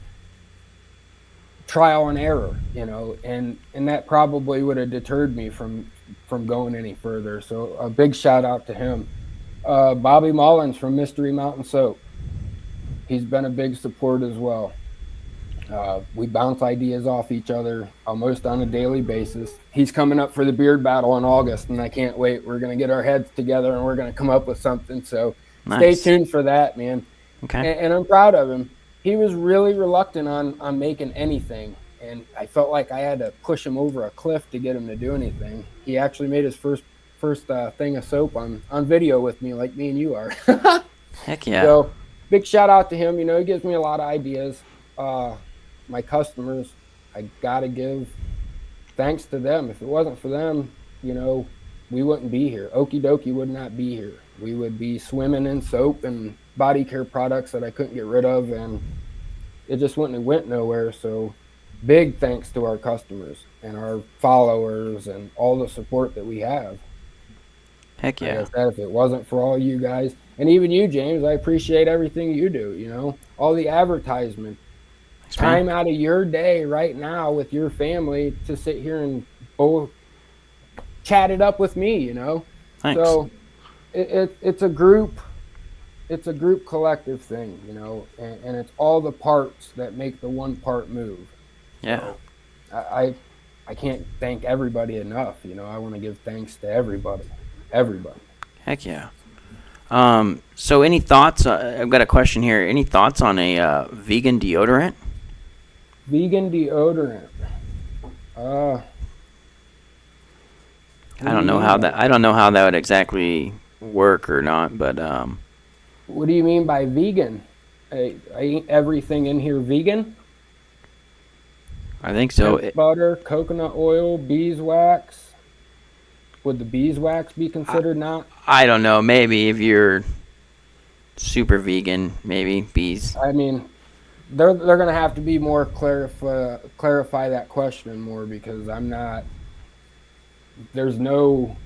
Speaker 2: trial and error, and that probably would have deterred me from going any further. So a big shout out to him. Bobby Mullins from Mystery Mountain Soap. He's been a big support as well. We bounce ideas off each other almost on a daily basis. He's coming up for the beard battle in August, and I can't wait. We're going to get our heads together, and we're going to come up with something. So Stay tuned for that, man.
Speaker 1: Okay.
Speaker 2: And I'm proud of him. He was really reluctant on making anything, and I felt like I had to push him over a cliff to get him to do anything. He actually made his first thing of soap on video with me, like me and you are.
Speaker 1: Heck yeah.
Speaker 2: So big shout out to him. He gives me a lot of ideas. My customers, I gotta give thanks to them. If it wasn't for them, we wouldn't be here. Okie Dokie would not be here. We would be swimming in soap and body care products that I couldn't get rid of, and it just wouldn't have went nowhere. So big thanks to our customers and our followers and all the support that we have.
Speaker 1: Heck yeah.
Speaker 2: Like I said, if it wasn't for all you guys, and even you, James, I appreciate everything you do, all the advertisement.
Speaker 1: Thanks,
Speaker 2: Time
Speaker 1: man.
Speaker 2: out of your day right now with your family to sit here and both chat it up with me,
Speaker 1: Thanks.
Speaker 2: So it's a group collective thing, and it's all the parts that make the one part move.
Speaker 1: Yeah.
Speaker 2: So I can't thank everybody enough. I want to give thanks to everybody.
Speaker 1: Heck yeah. So any thoughts? I've got a question here. Any thoughts on a vegan deodorant?
Speaker 2: Vegan deodorant.
Speaker 1: I don't know how that would exactly work or not, but
Speaker 2: What do you mean by vegan? I eat everything in here vegan.
Speaker 1: I think so.
Speaker 2: Hemp butter, coconut oil, beeswax. Would the beeswax be considered not?
Speaker 1: I don't know. Maybe if you're super vegan, maybe bees.
Speaker 2: I mean, they're going to have to be more clarify that question more, because I'm not. There's no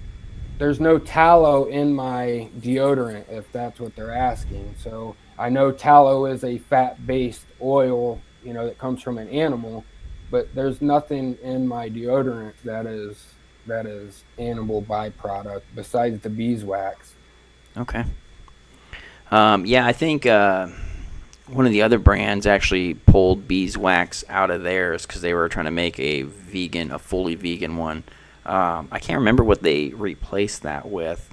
Speaker 2: tallow in my deodorant, if that's what they're asking. So I know tallow is a fat-based oil, that comes from an animal, but there's nothing in my deodorant that is animal byproduct besides the beeswax.
Speaker 1: Okay. Yeah, I think one of the other brands actually pulled beeswax out of theirs because they were trying to make a fully vegan one. I can't remember what they replaced that with,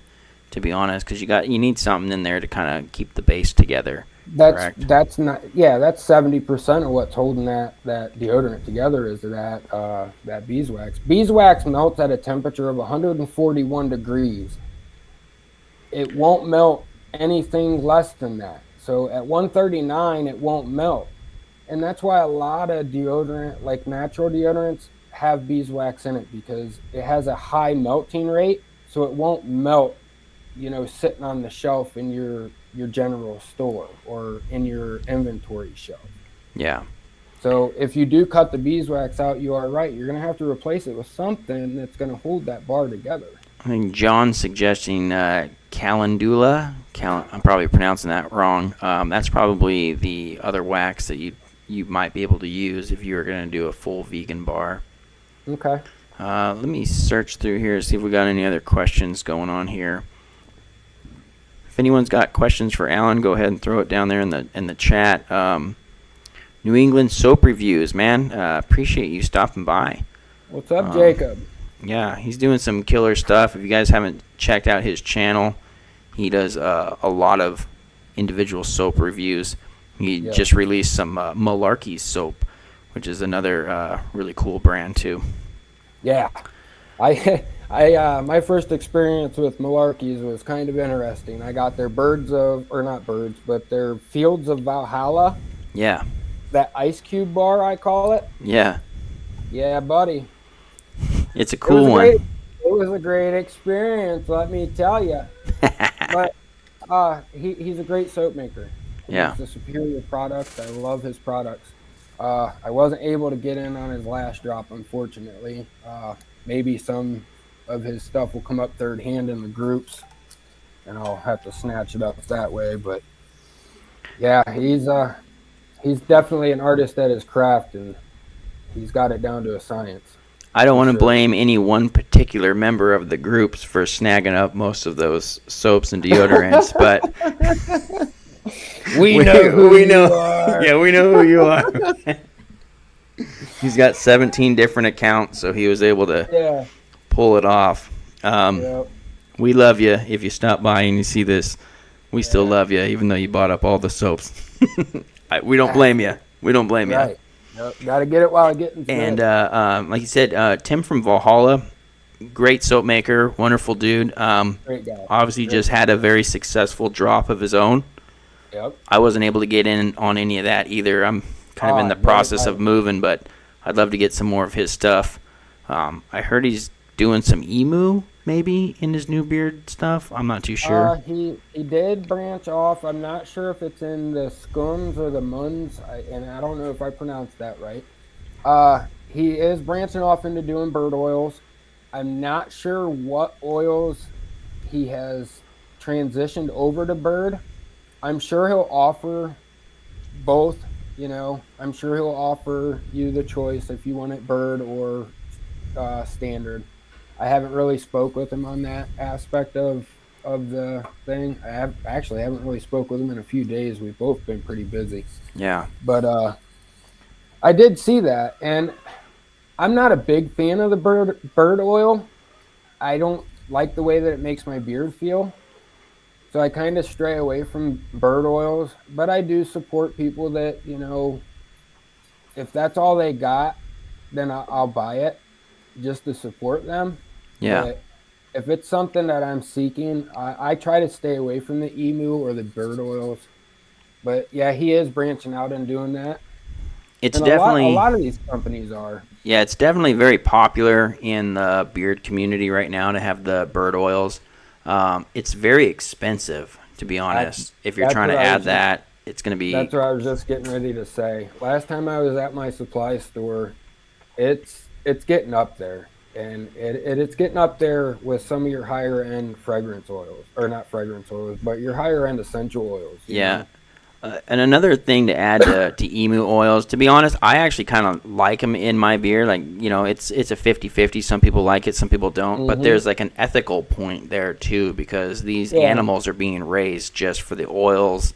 Speaker 1: to be honest, because you need something in there to kind of keep the base together.
Speaker 2: That's 70% of what's holding that deodorant together is that beeswax. Beeswax melts at a temperature of 141 degrees. It won't melt anything less than that. So at 139, it won't melt. And that's why a lot of deodorant, like natural deodorants, have beeswax in it, because it has a high melting rate, so it won't melt, sitting on the shelf in your general store or in your inventory shelf.
Speaker 1: Yeah.
Speaker 2: So if you do cut the beeswax out, you are right. You're going to have to replace it with something that's going to hold that bar together.
Speaker 1: I think John's suggesting calendula. I'm probably pronouncing that wrong. That's probably the other wax that you might be able to use if you were going to do a full vegan bar.
Speaker 2: Okay.
Speaker 1: Let me search through here to see if we got any other questions going on here. If anyone's got questions for Alan, go ahead and throw it down there in the chat. New England soap reviews, man. Appreciate you stopping by.
Speaker 2: What's up, Jacob?
Speaker 1: Yeah, he's doing some killer stuff. If you guys haven't checked out his channel, he does a lot of individual soap reviews. He just released some Malarkey soap, which is another really cool brand too.
Speaker 2: Yeah, my first experience with Malarkeys was kind of interesting. I got their their Fields of Valhalla.
Speaker 1: Yeah.
Speaker 2: That ice cube bar, I call it.
Speaker 1: Yeah.
Speaker 2: Yeah, buddy.
Speaker 1: It's a cool one.
Speaker 2: It was a great experience, let me tell you. But he's a great soap maker.
Speaker 1: Yeah.
Speaker 2: It's a superior product. I love his products. I wasn't able to get in on his last drop, unfortunately. Maybe some of his stuff will come up third hand in the groups, and I'll have to snatch it up that way. But yeah, he's definitely an artist at his craft, and he's got it down to a science.
Speaker 1: I don't want to blame any one particular member of the groups for snagging up most of those soaps and deodorants, but
Speaker 2: we know who you are.
Speaker 1: Yeah, we know who you are. He's got 17 different accounts, so he was able to pull it off. We love you. If you stop by and you see this, we still love you, even though you bought up all the soaps. We don't blame you. We don't blame you.
Speaker 2: Right. Nope. Got to get it while I get into
Speaker 1: it. And like you said, Tim from Valhalla, great soap maker, wonderful dude.
Speaker 2: Great guy.
Speaker 1: Obviously just had a very successful drop of his own.
Speaker 2: Yep.
Speaker 1: I wasn't able to get in on any of that either. I'm kind of in the process of moving, but I'd love to get some more of his stuff. I heard he's doing some emu maybe in his new beard stuff. I'm not too sure.
Speaker 2: He did branch off. I'm not sure if it's in the scums or the muns, and I don't know if I pronounced that right. He is branching off into doing bird oils. I'm not sure what oils he has transitioned over to bird. I'm sure he'll offer both. I'm sure he'll offer you the choice if you want it bird or standard. I haven't really spoke with him on that aspect of the thing. I haven't really spoke with him in a few days. We've both been pretty busy.
Speaker 1: Yeah.
Speaker 2: But I did see that, and I'm not a big fan of the bird oil. I don't like the way that it makes my beard feel. So I kind of stray away from bird oils, but I do support people that, if that's all they got, then I'll buy it just to support them.
Speaker 1: Yeah.
Speaker 2: But if it's something that I'm seeking, I try to stay away from the emu or the bird oils. But yeah, he is branching out and doing that.
Speaker 1: It's
Speaker 2: and
Speaker 1: definitely
Speaker 2: a lot of these companies are.
Speaker 1: Yeah, it's definitely very popular in the beard community right now to have the bird oils. It's very expensive, to be honest. If you're trying to add that, it's going to be...
Speaker 2: That's what I was just getting ready to say. Last time I was at my supply store, it's getting up there. And it's getting up there with some of your higher-end fragrance oils. Or not fragrance oils, but your higher-end essential oils.
Speaker 1: Yeah. And another thing to add to emu oils, to be honest, I actually kind of like them in my beer. Like, it's a 50-50. Some people like it, some people don't. Mm-hmm. But there's like an ethical point there, too, because these animals are being raised just for the oils.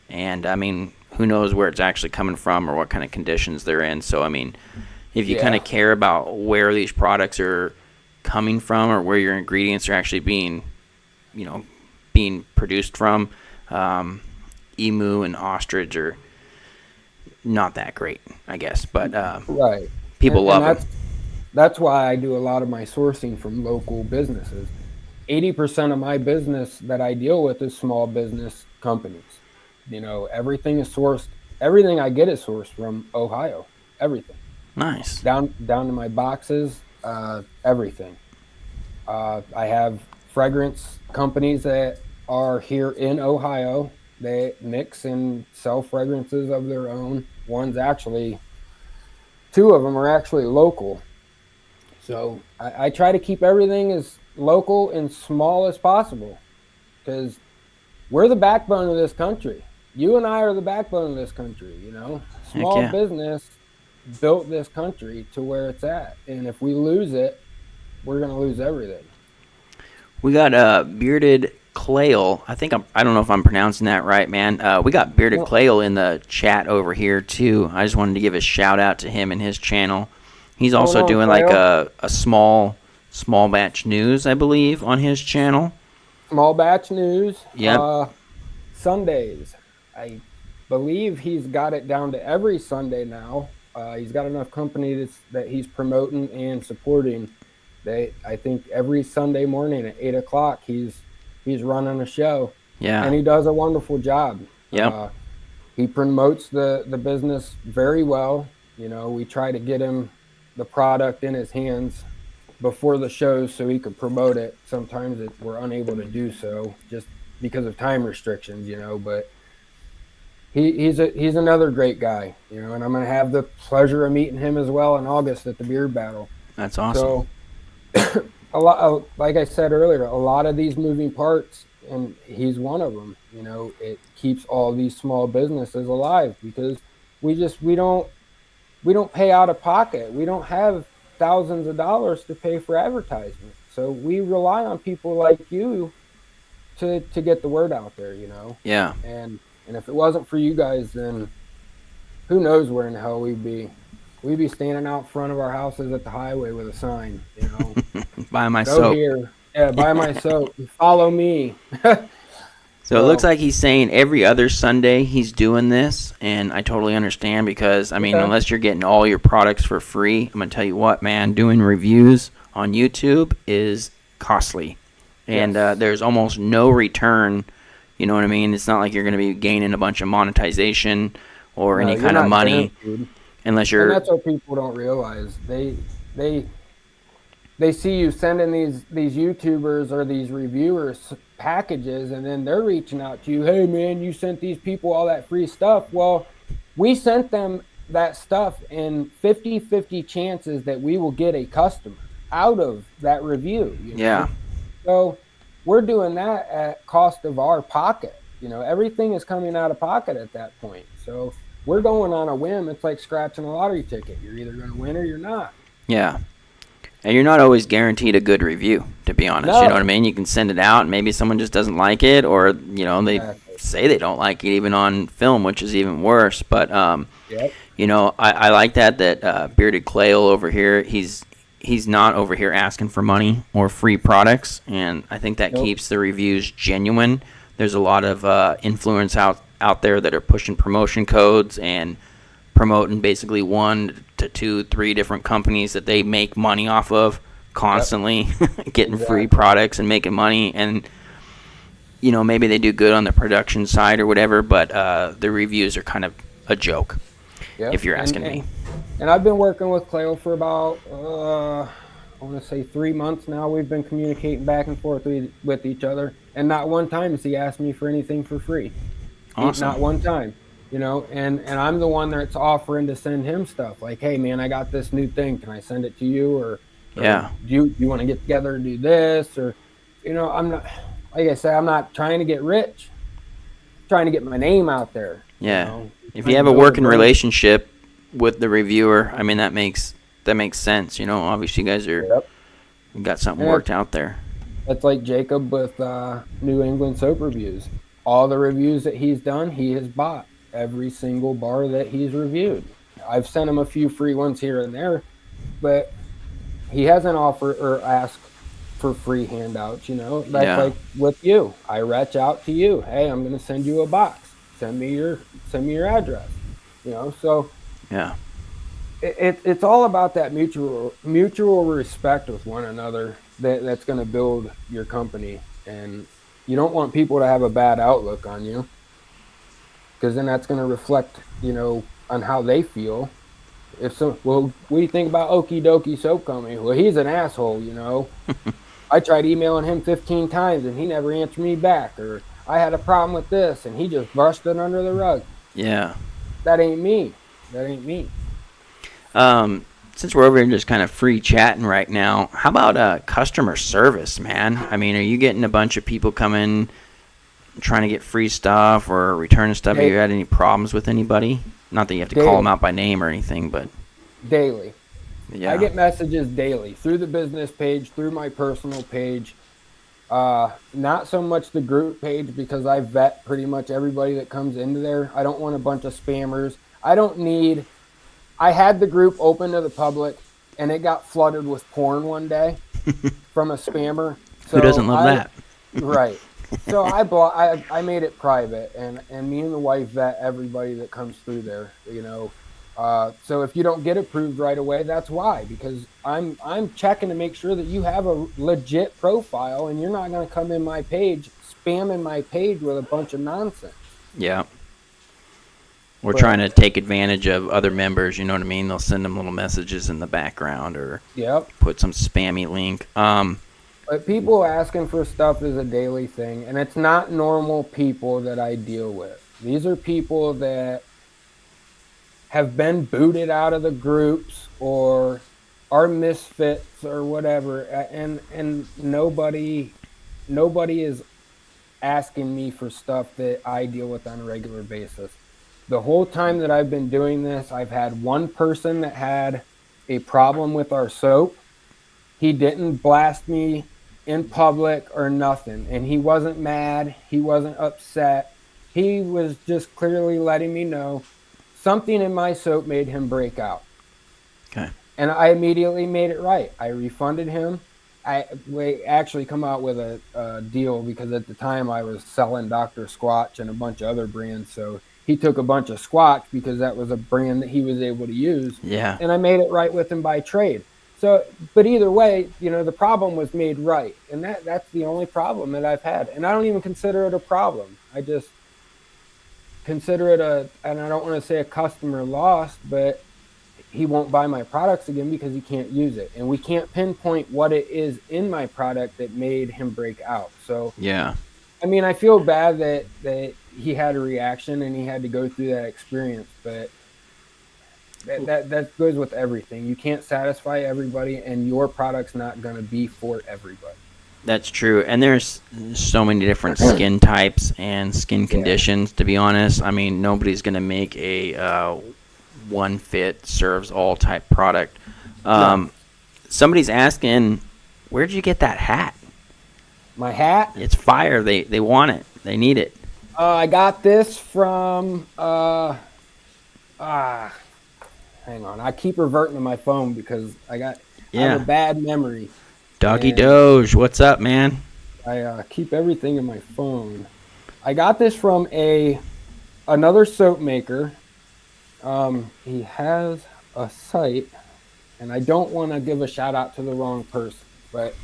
Speaker 1: And, I mean, who knows where it's actually coming from or what kind of conditions they're in. So, I mean, if you kind of care about where these products are coming from or where your ingredients are actually being produced from, emu and ostrich are not that great, I guess, but
Speaker 2: right.
Speaker 1: People love them.
Speaker 2: That's why I do a lot of my sourcing from local businesses. 80% of my business that I deal with is small business companies. Everything is sourced. Everything I get is sourced from Ohio. Everything.
Speaker 1: Nice.
Speaker 2: Down to my boxes. Everything. I have fragrance companies that are here in Ohio. They mix and sell fragrances of their own. Two of them are actually local. So I try to keep everything as local and small as possible because we're the backbone of this country. You and I are the backbone of this country, Small business built this country to where it's at. And if we lose it, we're going to lose everything.
Speaker 1: We got Bearded Clayle. I don't know if I'm pronouncing that right, man. We got Bearded Clayle in the chat over here too. I just wanted to give a shout out to him and his channel. He's
Speaker 2: What's
Speaker 1: also
Speaker 2: going on,
Speaker 1: doing like
Speaker 2: Cleo?
Speaker 1: a small batch news, I believe, on his channel.
Speaker 2: Small batch news.
Speaker 1: Yep.
Speaker 2: Sundays. I believe he's got it down to every Sunday now. He's got enough company that he's promoting and supporting. I think every Sunday morning at 8 o'clock, he's running a show,
Speaker 1: Yeah.
Speaker 2: and he does a wonderful job.
Speaker 1: Yep.
Speaker 2: He promotes the business very well. You know, we try to get him the product in his hands before the shows so he could promote it. Sometimes we're unable to do so just because of time restrictions, you know, but he's another great guy, you know, and I'm going to have the pleasure of meeting him as well in August at the beard battle.
Speaker 1: That's awesome.
Speaker 2: So like I said earlier, a lot of these moving parts, and he's one of them, you know, it keeps all these small businesses alive because we don't pay out of pocket. We don't have thousands of dollars to pay for advertisement. So we rely on people like you to get the word out there, you know?
Speaker 1: Yeah.
Speaker 2: And if it wasn't for you guys, then who knows where in the hell we'd be. We'd be standing out front of our houses at the highway with a sign, you know.
Speaker 1: Buy my
Speaker 2: Go
Speaker 1: soap.
Speaker 2: here. Yeah, buy my soap. Follow me.
Speaker 1: So it looks like he's saying every other Sunday he's doing this, and I totally understand because, I mean, unless you're getting all your products for free, I'm going to tell you what, man, doing reviews on YouTube is costly. And there's almost no return, you know what I mean? It's not like you're going to be gaining a bunch of monetization or any kind of money unless you're...
Speaker 2: And that's what people don't realize. They see you sending these YouTubers or these reviewers packages, and then they're reaching out to you. Hey, man, you sent these people all that free stuff. Well, we sent them that stuff in 50-50 chances that we will get a customer out of that review. You know?
Speaker 1: Yeah.
Speaker 2: So we're doing that at cost of our pocket. You know, everything is coming out of pocket at that point. So we're going on a whim. It's like scratching a lottery ticket. You're either going to win or you're not.
Speaker 1: Yeah. And you're not always guaranteed a good review, to be honest.
Speaker 2: No.
Speaker 1: You know what I mean? You can send it out, and maybe someone just doesn't like it, or, you know, they say they don't like it even on film, which is even worse. But, you know, I like that Bearded Clayle over here, he's not over here asking for money or free products, and I think that keeps the reviews genuine. There's a lot of influence out there that are pushing promotion codes and promoting basically 1 to 2, 3 different companies that they make money off of constantly, getting free products and making money. And, you know, maybe they do good on the production side or whatever, but the reviews are kind of a joke, if you're asking me.
Speaker 2: And I've been working with Cleo for about, I want to say 3 months now. We've been communicating back and forth with each other. And not one time has he asked me for anything for free.
Speaker 1: Awesome.
Speaker 2: Not one time. You know, and I'm the one that's offering to send him stuff like, hey, man, I got this new thing. Can I send it to you? Or do you want to get together and do this? Or, you know, I'm not, like I said, I'm not trying to get rich. I'm trying to get my name out there.
Speaker 1: Yeah.
Speaker 2: You know?
Speaker 1: If you have a working relationship with the reviewer, I mean, that makes sense. You know, obviously you guys you got something worked out there.
Speaker 2: That's like Jacob with New England Soap Reviews. All the reviews that he's done, he has bought. Every single bar that he's reviewed. I've sent him a few free ones here and there, but he hasn't offered or asked for free handouts, you know. That's like with you. I reach out to you. Hey, I'm going to send you a box. Send me your address. You know, so it's all about that mutual respect with one another that's going to build your company. And you don't want people to have a bad outlook on you, because then that's going to reflect, you know, on how they feel. What do you think about Okie Dokie Soap Company? Well, he's an asshole, you know. I tried emailing him 15 times and he never answered me back. Or I had a problem with this and he just brushed it under the rug.
Speaker 1: Yeah.
Speaker 2: That ain't me.
Speaker 1: Since we're over here just kind of free chatting right now, how about customer service, man? I mean, are you getting a bunch of people coming trying to get free stuff or returning stuff? Have you had any problems with anybody? Not that you have to call them out by name or anything, but
Speaker 2: daily.
Speaker 1: Yeah.
Speaker 2: I get messages daily through the business page, through my personal page. Not so much the group page, because I vet pretty much everybody that comes into there. I don't want a bunch of spammers. I had the group open to the public and it got flooded with porn one day from a spammer.
Speaker 1: Who doesn't love that?
Speaker 2: Right. So I made it private, and me and the wife vet everybody that comes through there. So if you don't get approved right away, that's why, because I'm checking to make sure that you have a legit profile, and you're not going to come in my page spamming my page with a bunch of nonsense.
Speaker 1: Yeah. We're trying to take advantage of other members, you know what I mean? They'll send them little messages in the background or put some spammy link.
Speaker 2: But people asking for stuff is a daily thing, and it's not normal people that I deal with. These are people that have been booted out of the groups or are misfits or whatever, and nobody is asking me for stuff that I deal with on a regular basis. The whole time that I've been doing this, I've had one person that had a problem with our soap. He didn't blast me in public or nothing, and he wasn't mad. He wasn't upset. He was just clearly letting me know something in my soap made him break out.
Speaker 1: Okay.
Speaker 2: And I immediately made it right. I refunded him. We actually come out with a deal because at the time I was selling Dr. Squatch and a bunch of other brands, so he took a bunch of Squatch because that was a brand that he was able to use.
Speaker 1: Yeah.
Speaker 2: And I made it right with him by trade. So, but either way, the problem was made right. And that's the only problem that I've had. And I don't even consider it a problem. I just consider it and I don't want to say a customer lost, but he won't buy my products again because he can't use it. And we can't pinpoint what it is in my product that made him break out. So,
Speaker 1: yeah.
Speaker 2: I mean, I feel bad that he had a reaction and he had to go through that experience, but that goes with everything. You can't satisfy everybody, and your product's not going to be for everybody.
Speaker 1: That's true. And there's so many different skin types and skin conditions, to be honest. I mean, nobody's going to make a one fit serves all type product. Somebody's asking, where'd you get that hat?
Speaker 2: My hat?
Speaker 1: It's fire. They want it. They need it.
Speaker 2: I got this from hang on. I keep reverting to my phone because I have a bad memory.
Speaker 1: Doggy Doge, what's up, man?
Speaker 2: I keep everything in my phone. I got this from another soap maker. He has a site, and I don't want to give a shout out to the wrong person, but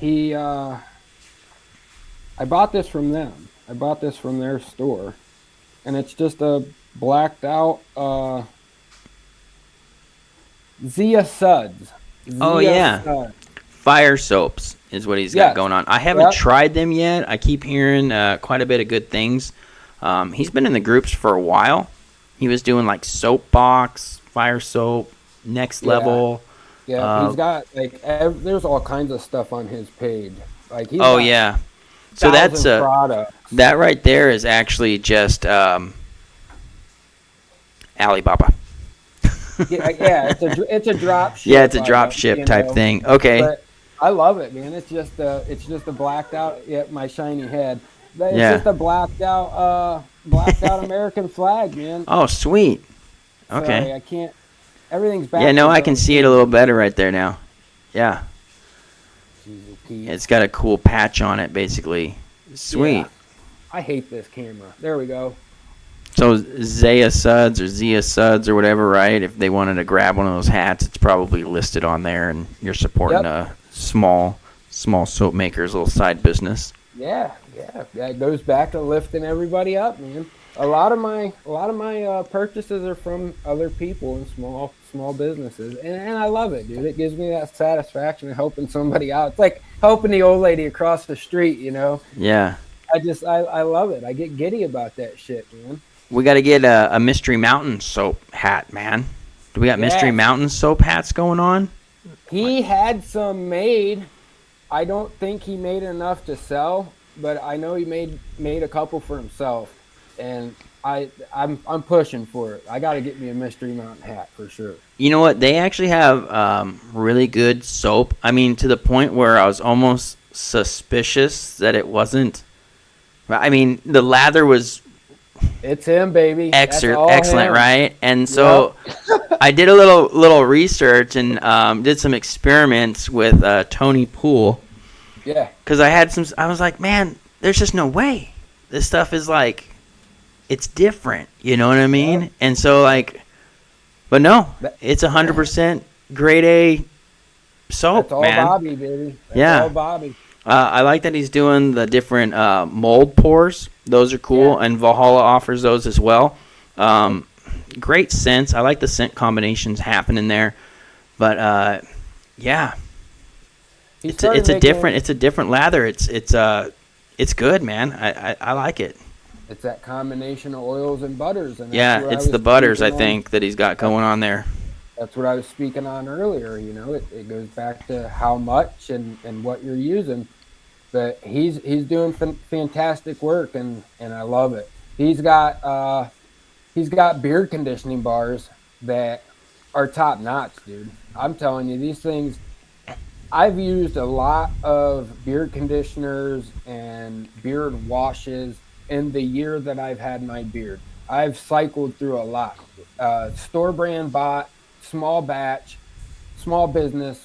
Speaker 2: I bought this from them. I bought this from their store, and it's just a blacked out Zia Suds.
Speaker 1: Suds. Fire soaps is what he's got going on. I haven't tried them yet. I keep hearing quite a bit of good things. He's been in the groups for a while. He was doing like Soapbox, Fire Soap, Next Level.
Speaker 2: Yeah, he's got there's all kinds of stuff on his page.
Speaker 1: So that's
Speaker 2: products.
Speaker 1: That right there is actually just Alibaba.
Speaker 2: It's a drop ship.
Speaker 1: Yeah, it's a drop ship type thing. Okay.
Speaker 2: But I love it, man. It's just a blacked out. My shiny head. It's just a blacked out American flag, man.
Speaker 1: Oh, sweet. Okay.
Speaker 2: Sorry, I can't. Everything's back.
Speaker 1: Yeah, no, I can see it a little better right there now. Yeah. It's got a cool patch on it, basically. Sweet. Yeah.
Speaker 2: I hate this camera. There we go.
Speaker 1: So Zia Suds or whatever, right? If they wanted to grab one of those hats, it's probably listed on there, and you're supporting a small soap maker's little side business. Yeah.
Speaker 2: That goes back to lifting everybody up, man. A lot of my purchases are from other people and small businesses, and I love it, dude. It gives me that satisfaction of helping somebody out. It's like helping the old lady across the street,
Speaker 1: Yeah.
Speaker 2: I love it. I get giddy about that shit, man.
Speaker 1: We got to get a Mystery Mountain soap hat, man. Do we got Mystery Mountain soap hats going on?
Speaker 2: He had some made. I don't think he made enough to sell, but I know he made a couple for himself, and I'm pushing for it. I got to get me a Mystery Mountain hat for sure.
Speaker 1: You know what? They actually have really good soap. I mean, to the point where I was almost suspicious that it wasn't. I mean, the lather was
Speaker 2: It's him, baby. That's all
Speaker 1: Excellent,
Speaker 2: him.
Speaker 1: right? And so I did a little research and did some experiments with Tony Poole.
Speaker 2: Yeah.
Speaker 1: Because I was like, man, there's just no way. This stuff is like, it's different. You know what I mean?
Speaker 2: Yeah.
Speaker 1: And so but no, it's 100% grade A soap,
Speaker 2: That's all
Speaker 1: man.
Speaker 2: Bobby, baby. That's all Bobby.
Speaker 1: I like that he's doing the different mold pours. Those are cool, and Valhalla offers those as well. Great scents. I like the scent combinations happening there, but it's a different lather. It's good, man. I like it.
Speaker 2: It's that combination of oils and butters, and
Speaker 1: It's the butters I think that he's got going on there.
Speaker 2: That's what I was speaking on earlier. It goes back to how much and what you're using. But he's doing fantastic work, and I love it. He's got beard conditioning bars that are top notch, dude. I'm telling you, these things. I've used a lot of beard conditioners and beard washes in the year that I've had my beard. I've cycled through a lot. Store brand bought, small batch, small business,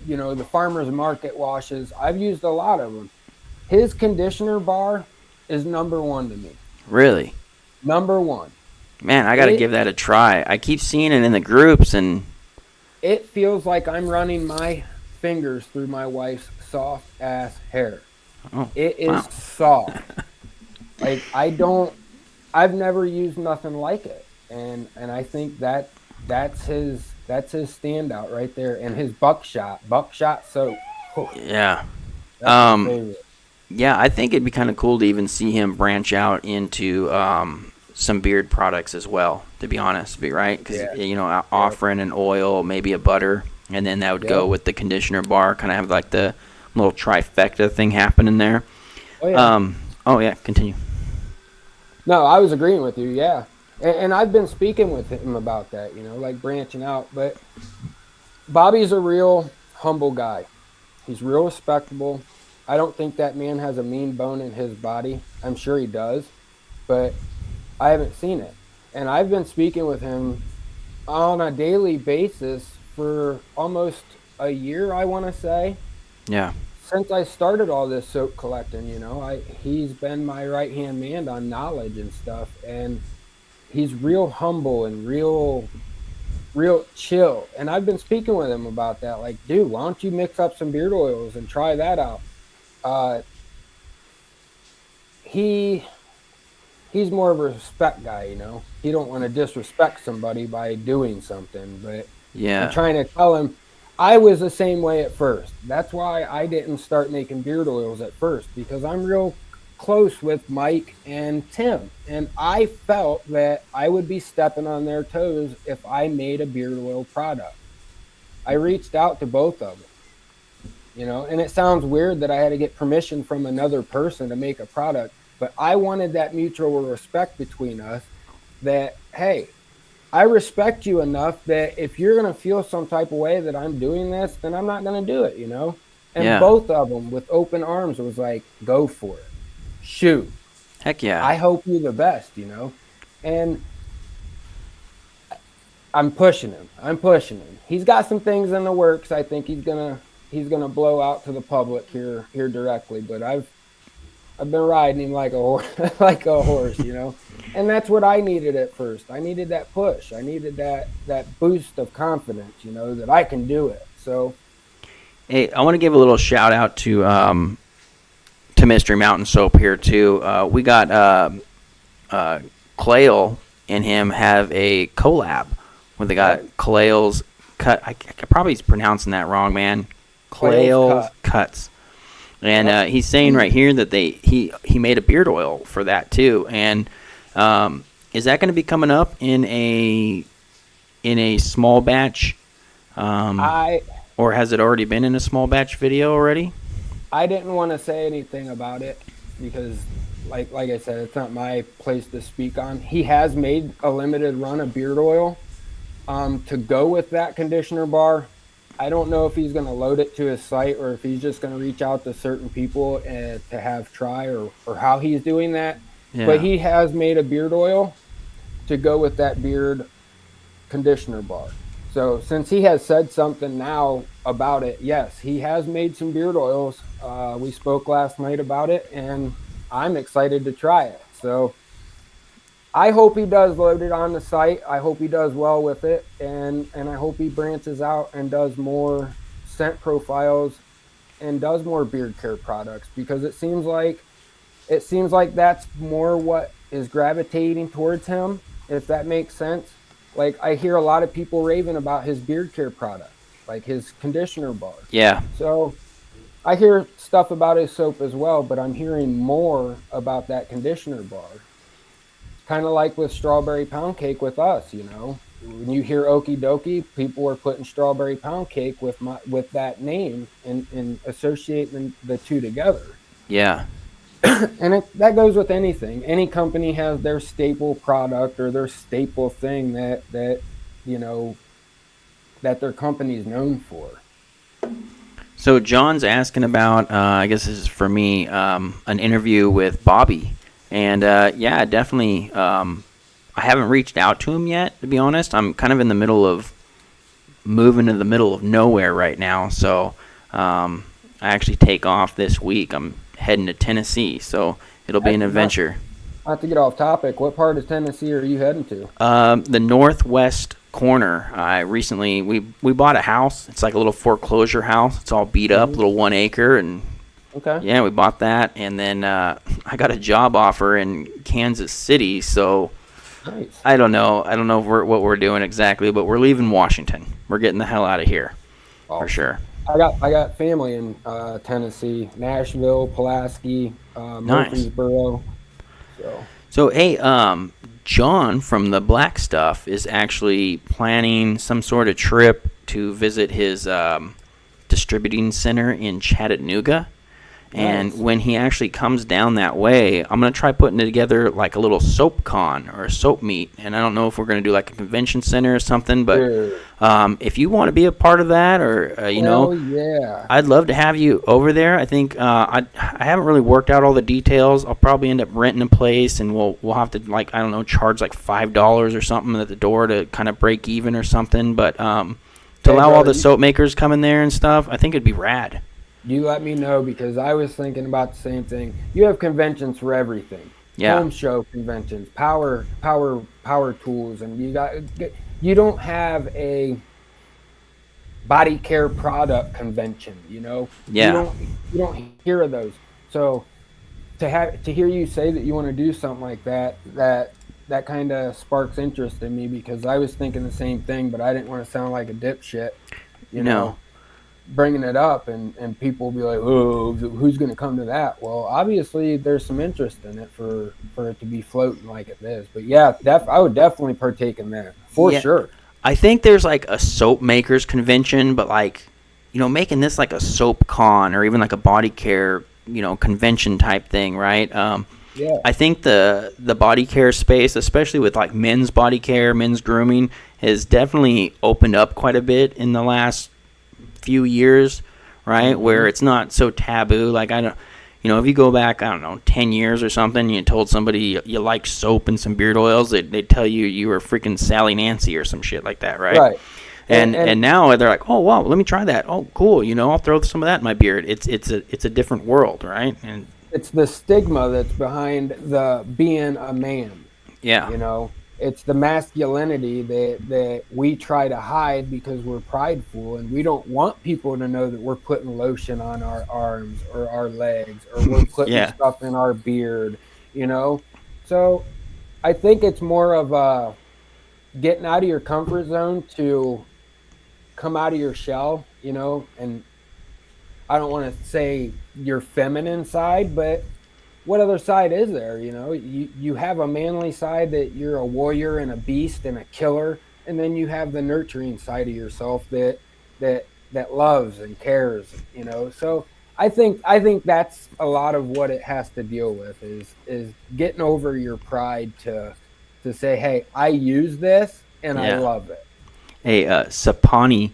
Speaker 2: the farmer's market washes. I've used a lot of them. His conditioner bar is number one to me.
Speaker 1: Really?
Speaker 2: Number one.
Speaker 1: Man, I got to give that a try. I keep seeing it in the groups, and
Speaker 2: it feels like I'm running my fingers through my wife's soft ass hair.
Speaker 1: Oh,
Speaker 2: it is soft. Like I've never used nothing like it. And I think that's his standout right there. And his buckshot soap. Oh,
Speaker 1: yeah.
Speaker 2: That's my favorite.
Speaker 1: Yeah, I think it'd be kind of cool to even see him branch out into some beard products as well, to be honest, right? Because, offering an oil, maybe a butter, and then that would go with the conditioner bar, kind of have like the little trifecta thing happening there.
Speaker 2: Oh, yeah.
Speaker 1: Continue.
Speaker 2: No, I was agreeing with you, yeah. And I've been speaking with him about that, like branching out. But Bobby's a real humble guy. He's real respectable. I don't think that man has a mean bone in his body. I'm sure he does, but I haven't seen it. And I've been speaking with him on a daily basis for almost a year, I want to say.
Speaker 1: Yeah.
Speaker 2: Since I started all this soap collecting, he's been my right-hand man on knowledge and stuff. And he's real humble and real chill. And I've been speaking with him about that. Like, dude, why don't you mix up some beard oils and try that out? He's more of a respect guy, He don't want to disrespect somebody by doing something. But I'm trying to tell him, I was the same way at first. That's why I didn't start making beard oils at first, because I'm real close with Mike and Tim, and I felt that I would be stepping on their toes if I made a beard oil product. I reached out to both of them, and it sounds weird that I had to get permission from another person to make a product, but I wanted that mutual respect between us that, hey, I respect you enough that if you're going to feel some type of way that I'm doing this, then I'm not going to do it, And both of them with open arms was like, go for it. Shoot.
Speaker 1: Heck yeah.
Speaker 2: I hope you're the best, And I'm pushing him. He's got some things in the works. I think he's gonna blow out to the public here directly. But I've been riding him like a horse, And that's what I needed at first. I needed that push. I needed that boost of confidence, that I can do it. So,
Speaker 1: hey, I want to give a little shout out to Mystery Mountain Soap here too. We got Clayle and him have a collab where they got Clayle's cut. I probably pronouncing that wrong, man. Clayle's cuts. And he's saying right here that he made a beard oil for that too. And is that going to be coming up in a small batch? Or has it already been in a small batch video already?
Speaker 2: I didn't want to say anything about it because, like I said, it's not my place to speak on. He has made a limited run of beard oil to go with that conditioner bar. I don't know if he's going to load it to his site or if he's just going to reach out to certain people to have try or how he's doing that. but he has made a beard oil to go with that beard conditioner bar. So since he has said something now about it, yes, he has made some beard oils. We spoke last night about it, and I'm excited to try it. So I hope he does load it on the site. I hope he does well with it, and I hope he branches out and does more scent profiles and does more beard care products, because it seems like that's more what is gravitating towards him, if that makes sense. Like, I hear a lot of people raving about his beard care product, like his conditioner bar.
Speaker 1: Yeah.
Speaker 2: So I hear stuff about his soap as well, but I'm hearing more about that conditioner bar. Kind of like with strawberry pound cake with us, you know. When you hear Okie Dokie, people are putting strawberry pound cake with that name and associating the two together.
Speaker 1: Yeah.
Speaker 2: And that goes with anything. Any company has their staple product or their staple thing that you know, that their company is known for.
Speaker 1: So John's asking about, I guess this is for me, an interview with Bobby. And yeah, definitely. I haven't reached out to him yet, to be honest. I'm kind of in the middle of moving to the middle of nowhere right now. So I actually take off this week. I'm heading to Tennessee, so it'll be an adventure.
Speaker 2: Not to get off topic, what part of Tennessee are you heading to?
Speaker 1: The northwest corner. We bought a house. It's like a little foreclosure house. It's all beat up, little 1 acre, and
Speaker 2: okay.
Speaker 1: Yeah, we bought that, and then I got a job offer in Kansas City. So
Speaker 2: nice.
Speaker 1: I don't know what we're doing exactly, but we're leaving Washington. We're getting the hell out of here, for sure.
Speaker 2: I got family in Tennessee, Nashville, Pulaski, Murfreesboro.
Speaker 1: So hey, John from the Black Stuff is actually planning some sort of trip to visit his distributing center in Chattanooga. And when he actually comes down that way, I'm going to try putting together like a little soap con or a soap meet. And I don't know if we're going to do like a convention center or something, but if you want to be a part of that, or, you know,
Speaker 2: yeah,
Speaker 1: I'd love to have you over there. I think I haven't really worked out all the details. I'll probably end up renting a place, and we'll have to, like, I don't know, charge like $5 or something at the door to kind of break even or something. But to allow all the soap makers come in there and stuff, I think it'd be rad.
Speaker 2: You let me know, because I was thinking about the same thing. You have conventions for everything.
Speaker 1: Yeah.
Speaker 2: Home show conventions, power tools, and you don't have a body care product convention, you know?
Speaker 1: Yeah.
Speaker 2: You don't hear of those. So to hear you say that you want to do something like that kind of sparks interest in me, because I was thinking the same thing, but I didn't want to sound like a dipshit, you know, bringing it up, and people will be like, oh, who's going to come to that? Well, obviously there's some interest in it for it to be floating like it is. But yeah, I would definitely partake in that for sure.
Speaker 1: I think there's like a soap makers convention, but like, you know, making this like a soap con or even like a body care, you know, convention type thing, right?
Speaker 2: Yeah.
Speaker 1: I think the body care space, especially with like men's body care, men's grooming, has definitely opened up quite a bit in the last few years, right? Mm-hmm. Where it's not so taboo. Like, I don't, you know, if you go back, I don't know, 10 years or something, you told somebody you like soap and some beard oils, they'd tell you were freaking Sally Nancy or some shit like that, right?
Speaker 2: Right.
Speaker 1: And now they're like, oh wow, let me try that. Oh cool, you know, I'll throw some of that in my beard. It's a different world, right? And
Speaker 2: it's the stigma that's behind the being a man.
Speaker 1: Yeah.
Speaker 2: You know, it's the masculinity that we try to hide because we're prideful, and we don't want people to know that we're putting lotion on our arms or our legs, or we're putting stuff in our beard, you know? So I think it's more of getting out of your comfort zone to come out of your shell, you know? And I don't want to say your feminine side, but what other side is there? You know, you have a manly side that you're a warrior and a beast and a killer, and then you have the nurturing side of yourself that loves and cares, you know. So I think that's a lot of what it has to deal with is getting over your pride to say, hey, I use this and I love it.
Speaker 1: Hey, SaponiCon.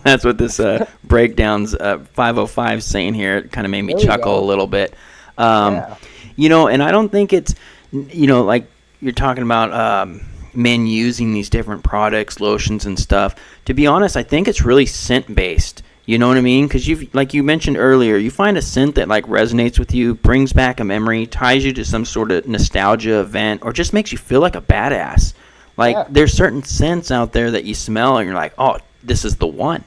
Speaker 1: That's what this breakdown's 505 saying here. It kind of made me chuckle a little bit. And I don't think it's, like you're talking about men using these different products, lotions and stuff. To be honest, I think it's really scent based. You know what I mean? Because like you mentioned earlier, you find a scent that like resonates with you, brings back a memory, ties you to some sort of nostalgia event, or just makes you feel like a badass. Like there's certain scents out there that you smell and you're like, oh, this is the one.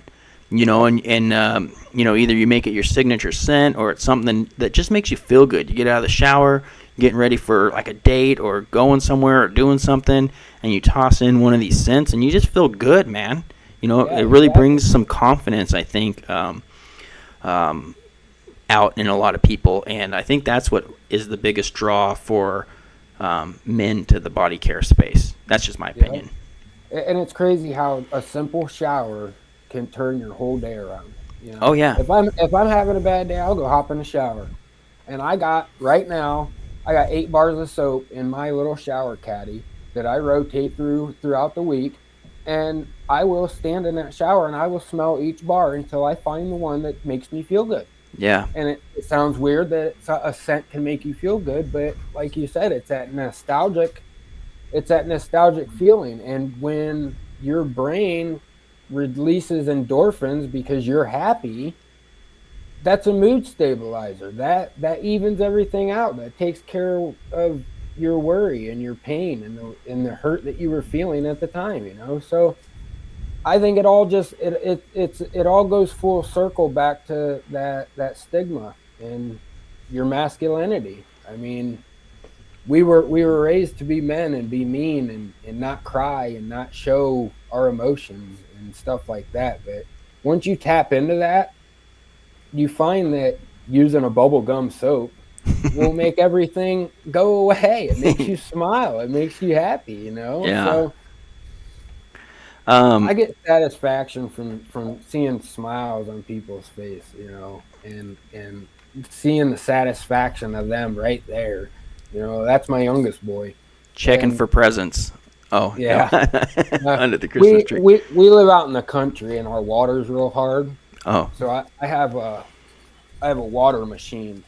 Speaker 1: And either you make it your signature scent or it's something that just makes you feel good. You get out of the shower, getting ready for like a date or going somewhere or doing something, and you toss in one of these scents and you just feel good, man. It really brings some confidence, I think, out in a lot of people. And I think that's what is the biggest draw for men to the body care space. That's just my opinion.
Speaker 2: And it's crazy how a simple shower can turn your whole day around.
Speaker 1: Oh, yeah.
Speaker 2: If I'm having a bad day, I'll go hop in the shower. And right now, I got 8 bars of soap in my little shower caddy that I rotate throughout the week. And I will stand in that shower and I will smell each bar until I find the one that makes me feel good.
Speaker 1: Yeah.
Speaker 2: And it sounds weird that a scent can make you feel good, but like you said, it's that nostalgic feeling. And when your brain releases endorphins because you're happy, that's a mood stabilizer. That evens everything out. That takes care of your worry and your pain and the hurt that you were feeling at the time, So I think it all it all goes full circle back to that stigma and your masculinity. I mean, we were raised to be men and be mean and not cry and not show our emotions and stuff like that. But once you tap into that, you find that using a bubble gum soap will make everything go away. It makes you smile. It makes you happy,
Speaker 1: Yeah.
Speaker 2: So I get satisfaction from seeing smiles on people's face, and seeing the satisfaction of them right there. That's my youngest boy.
Speaker 1: Checking for presents. Oh,
Speaker 2: yeah.
Speaker 1: Under the Christmas tree.
Speaker 2: We live out in the country and our water's real hard.
Speaker 1: Oh.
Speaker 2: So I have a water machine.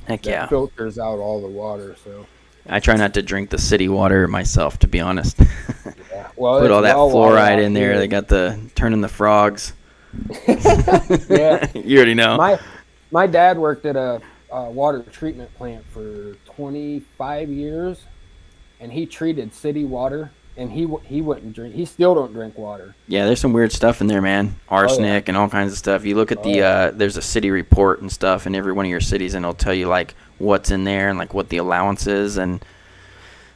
Speaker 1: Heck
Speaker 2: that
Speaker 1: yeah.
Speaker 2: filters out all the water. So
Speaker 1: I try not to drink the city water myself, to be honest.
Speaker 2: Yeah. Well,
Speaker 1: put all that fluoride in there. They got turning the frogs.
Speaker 2: Yeah.
Speaker 1: You already know.
Speaker 2: My dad worked at a water treatment plant for 25 years, and he treated city water, and he wouldn't drink. He still don't drink water.
Speaker 1: Yeah, there's some weird stuff in there, man. Arsenic and all kinds of stuff. You look at there's a city report and stuff in every one of your cities, and it'll tell you like what's in there and like what the allowance is. And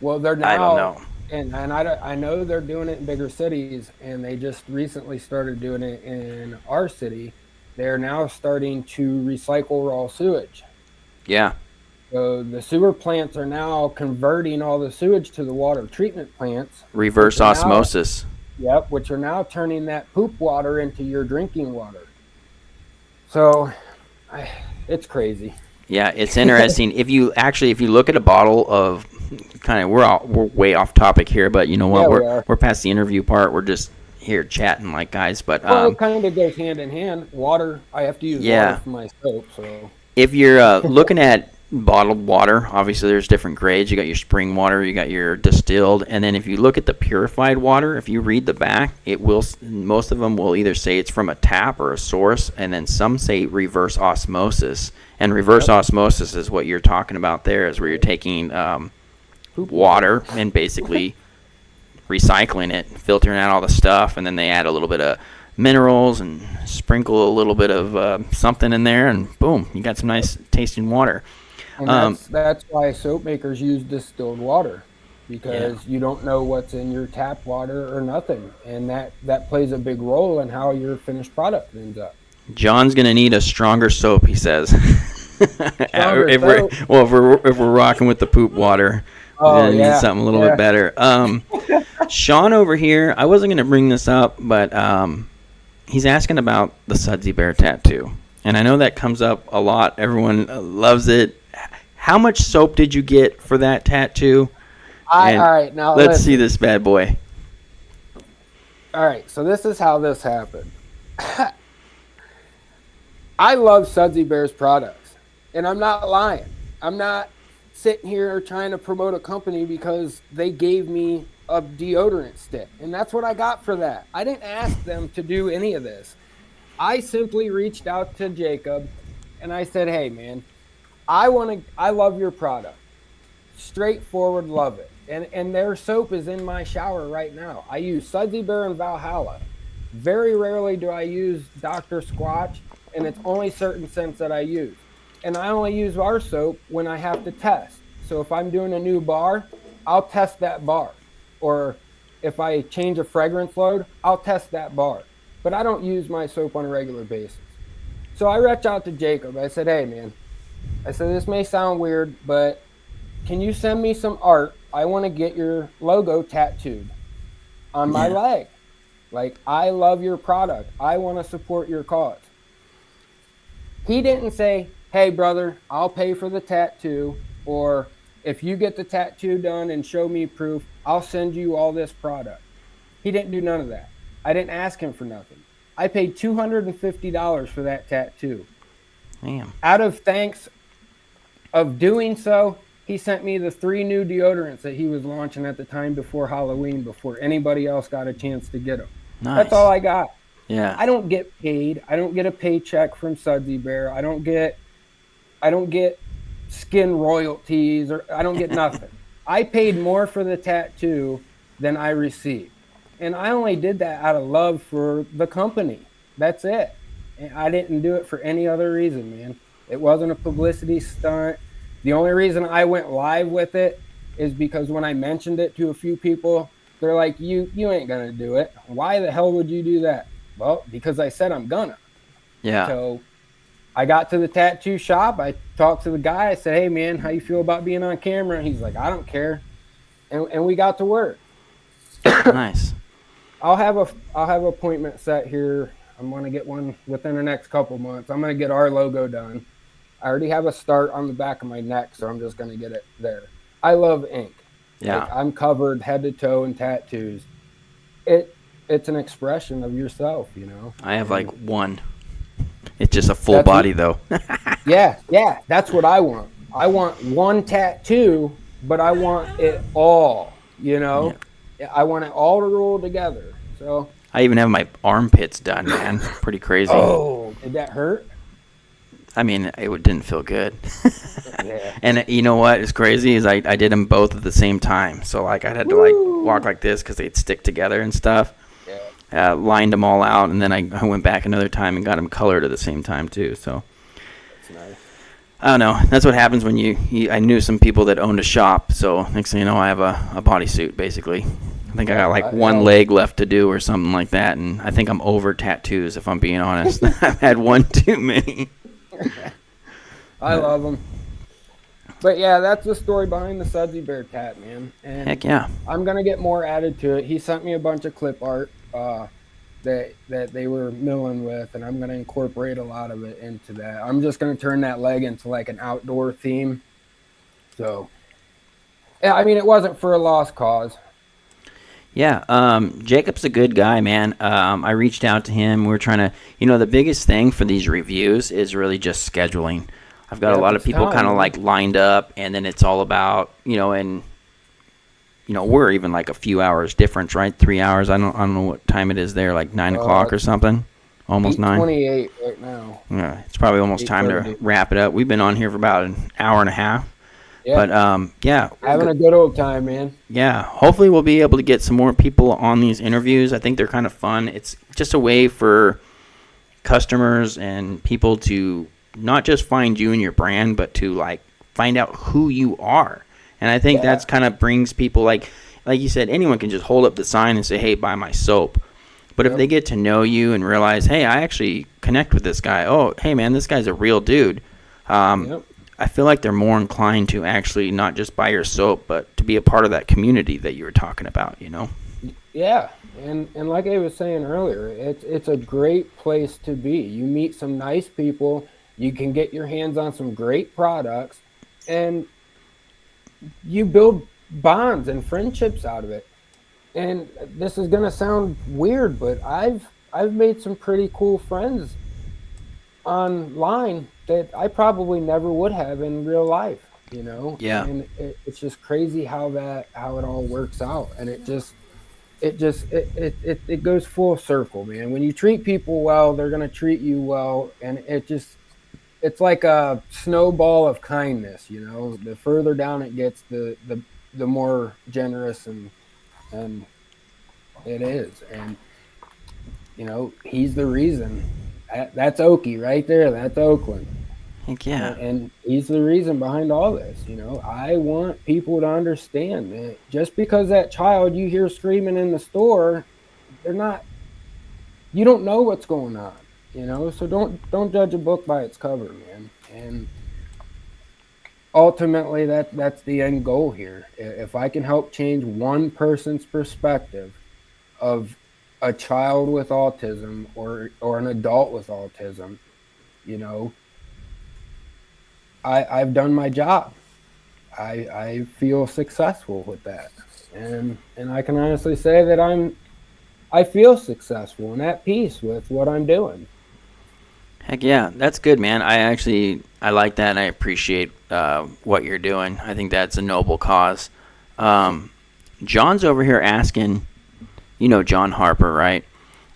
Speaker 2: well, they're now,
Speaker 1: I don't know.
Speaker 2: And I know they're doing it in bigger cities, and they just recently started doing it in our city. They're now starting to recycle raw sewage.
Speaker 1: Yeah.
Speaker 2: So the sewer plants are now converting all the sewage to the water treatment plants.
Speaker 1: Reverse osmosis.
Speaker 2: Which are now turning that poop water into your drinking water. So it's crazy.
Speaker 1: Yeah, it's interesting. If you look at a bottle of we're way off topic here, but you know what? We're past the interview part. We're just here chatting like guys, but
Speaker 2: it kind of goes hand in hand. Water, I have to use water for my soap, so
Speaker 1: if you're looking at bottled water, obviously there's different grades. You got your spring water, you got your distilled, and then if you look at the purified water, if you read the back, most of them will either say it's from a tap or a source, and then some say reverse osmosis. And reverse osmosis is what you're talking about there, is where you're taking water and basically recycling it, filtering out all the stuff, and then they add a little bit of minerals and sprinkle a little bit of something in there, and boom, you got some nice tasting water.
Speaker 2: And that's why soap makers use distilled water, because you don't know what's in your tap water or nothing, and that plays a big role in how your finished product ends up.
Speaker 1: John's gonna need a stronger soap, he says. If we're rocking with the poop water, we're gonna need something a little bit better. Sean over here, I wasn't gonna bring this up, but he's asking about the Sudsy Bear tattoo, and I know that comes up a lot. Everyone loves it. How much soap did you get for that tattoo?
Speaker 2: All right, now
Speaker 1: let's see this bad boy.
Speaker 2: All right, so this is how this happened. I love Sudsy Bear's products, and I'm not lying. I'm not sitting here trying to promote a company because they gave me a deodorant stick. And that's what I got for that. I didn't ask them to do any of this. I simply reached out to Jacob and I said, hey, man, I love your product. Straightforward, love it. And their soap is in my shower right now. I use Sudsy Bear and Valhalla. Very rarely do I use Dr. Squatch, and it's only certain scents that I use. And I only use our soap when I have to test. So if I'm doing a new bar, I'll test that bar. Or if I change a fragrance load, I'll test that bar. But I don't use my soap on a regular basis. So I reached out to Jacob. I said, hey, man, I said, this may sound weird, but can you send me some art? I want to get your logo tattooed on my leg. Like, I love your product. I want to support your cause. He didn't say, hey, brother, I'll pay for the tattoo, or if you get the tattoo done and show me proof, I'll send you all this product. He didn't do none of that. I didn't ask him for nothing. I paid $250 for that tattoo.
Speaker 1: Damn.
Speaker 2: Out of thanks of doing so, he sent me the 3 new deodorants that he was launching at the time before Halloween, before anybody else got a chance to get them.
Speaker 1: Nice.
Speaker 2: That's all I got.
Speaker 1: Yeah.
Speaker 2: I don't get paid. I don't get a paycheck from Sudsy Bear. I don't get skin royalties, or I don't get nothing. I paid more for the tattoo than I received. And I only did that out of love for the company. That's it. And I didn't do it for any other reason, man. It wasn't a publicity stunt. The only reason I went live with it is because when I mentioned it to a few people, they're like, you ain't gonna do it. Why the hell would you do that? Well, because I said I'm gonna.
Speaker 1: Yeah.
Speaker 2: So I got to the tattoo shop. I talked to the guy. I said, hey, man, how you feel about being on camera? And he's like, I don't care. And we got to work.
Speaker 1: Nice.
Speaker 2: I'll have an appointment set here. I'm going to get one within the next couple months. I'm going to get our logo done. I already have a start on the back of my neck, so I'm just going to get it there. I love ink.
Speaker 1: Yeah.
Speaker 2: Like, I'm covered head to toe in tattoos. It's an expression of yourself, you know.
Speaker 1: I have like one. It's just a full body though.
Speaker 2: Yeah, that's what I want. I want one tattoo, but I want it all, you know. Yeah. I want it all to roll together. So
Speaker 1: I even have my armpits done, man. Pretty crazy.
Speaker 2: Oh, did that hurt?
Speaker 1: I mean, it didn't feel good.
Speaker 2: Yeah.
Speaker 1: And you know what is crazy is I did them both at the same time. So like I had to like walk like this because they'd stick together and stuff. Yeah. Lined them all out, and then I went back another time and got them colored at the same time too. So
Speaker 2: That's nice.
Speaker 1: I don't know. That's what happens when I knew some people that owned a shop. So next thing you know, I have a bodysuit basically. I think I got like one leg left to do or something like that, and I think I'm over tattoos if I'm being honest. I've had one too many.
Speaker 2: I love them. But yeah, that's the story behind the Sudsy Bear tat, man. And
Speaker 1: Heck yeah.
Speaker 2: I'm gonna get more added to it. He sent me a bunch of clip art that they were milling with, and I'm gonna incorporate a lot of it into that. I'm just gonna turn that leg into like an outdoor theme. So yeah, I mean, it wasn't for a lost cause.
Speaker 1: Yeah, Jacob's a good guy, man. I reached out to him. We're trying to, the biggest thing for these reviews is really just scheduling. I've got a lot of people kind of like lined up, and then it's all about, and we're even like a few hours difference, right? 3 hours. I don't know what time it is there, like 9 o'clock or something. Almost 9.
Speaker 2: 28 right now.
Speaker 1: Yeah, it's probably almost time to wrap it up. We've been on here for about an hour and a half.
Speaker 2: Yeah.
Speaker 1: But yeah,
Speaker 2: having a good old time, man.
Speaker 1: Yeah, hopefully we'll be able to get some more people on these interviews. I think they're kind of fun. It's just a way for customers and people to not just find you and your brand, but to like find out who you are. And I think that's kind of brings people like you said, anyone can just hold up the sign and say, "Hey, buy my soap." But if they get to know you and realize, "Hey, I actually connect with this guy. Oh, hey man, this guy's a real dude." I feel like they're more inclined to actually not just buy your soap, but to be a part of that community that you were talking about,
Speaker 2: Yeah, and like I was saying earlier, it's a great place to be. You meet some nice people, you can get your hands on some great products, and you build bonds and friendships out of it. And this is gonna sound weird, but I've made some pretty cool friends online that I probably never would have in real life.
Speaker 1: Yeah.
Speaker 2: And it's just crazy how it all works out. And it goes full circle, man. When you treat people well, they're going to treat you well. And it's like a snowball of kindness, the further down it gets, the more generous and it is. And he's the reason. That's Okie right there. That's Oakland.
Speaker 1: Heck yeah.
Speaker 2: And he's the reason behind all this. I want people to understand that just because that child you hear screaming in the store, you don't know what's going on, so don't judge a book by its cover, man. And ultimately that's the end goal here. If I can help change one person's perspective of a child with autism or an adult with autism, I've done my job. I feel successful with that, and I can honestly say that I feel successful and at peace with what I'm doing.
Speaker 1: Heck yeah, that's good, man. I like that, and I appreciate what you're doing. I think that's a noble cause. John's over here asking, John Harper, right?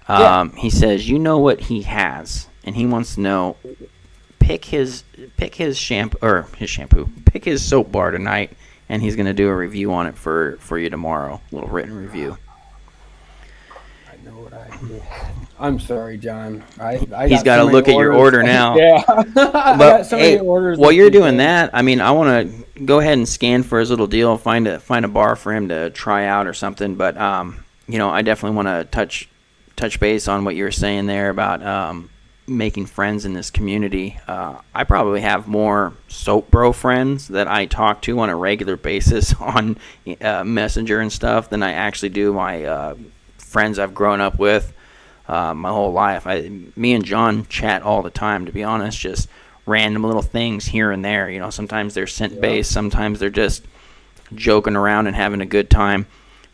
Speaker 2: Yeah.
Speaker 1: He says, what he has, and he wants to know, pick his shampoo, pick his soap bar tonight, and he's going to do a review on it for you tomorrow, a little written review.
Speaker 2: I know what I did. I'm sorry, John.
Speaker 1: He's got to look at your order now.
Speaker 2: Yeah.
Speaker 1: But hey, while you're doing that, I want to go ahead and scan for his little deal, find a bar for him to try out or something. But I definitely want to touch base on what you were saying there about making friends in this community. I probably have more soap bro friends that I talk to on a regular basis on Messenger and stuff than I actually do my friends I've grown up with my whole life. Me and John chat all the time, to be honest, just random little things here and there. Sometimes they're scent based, sometimes they're just joking around and having a good time.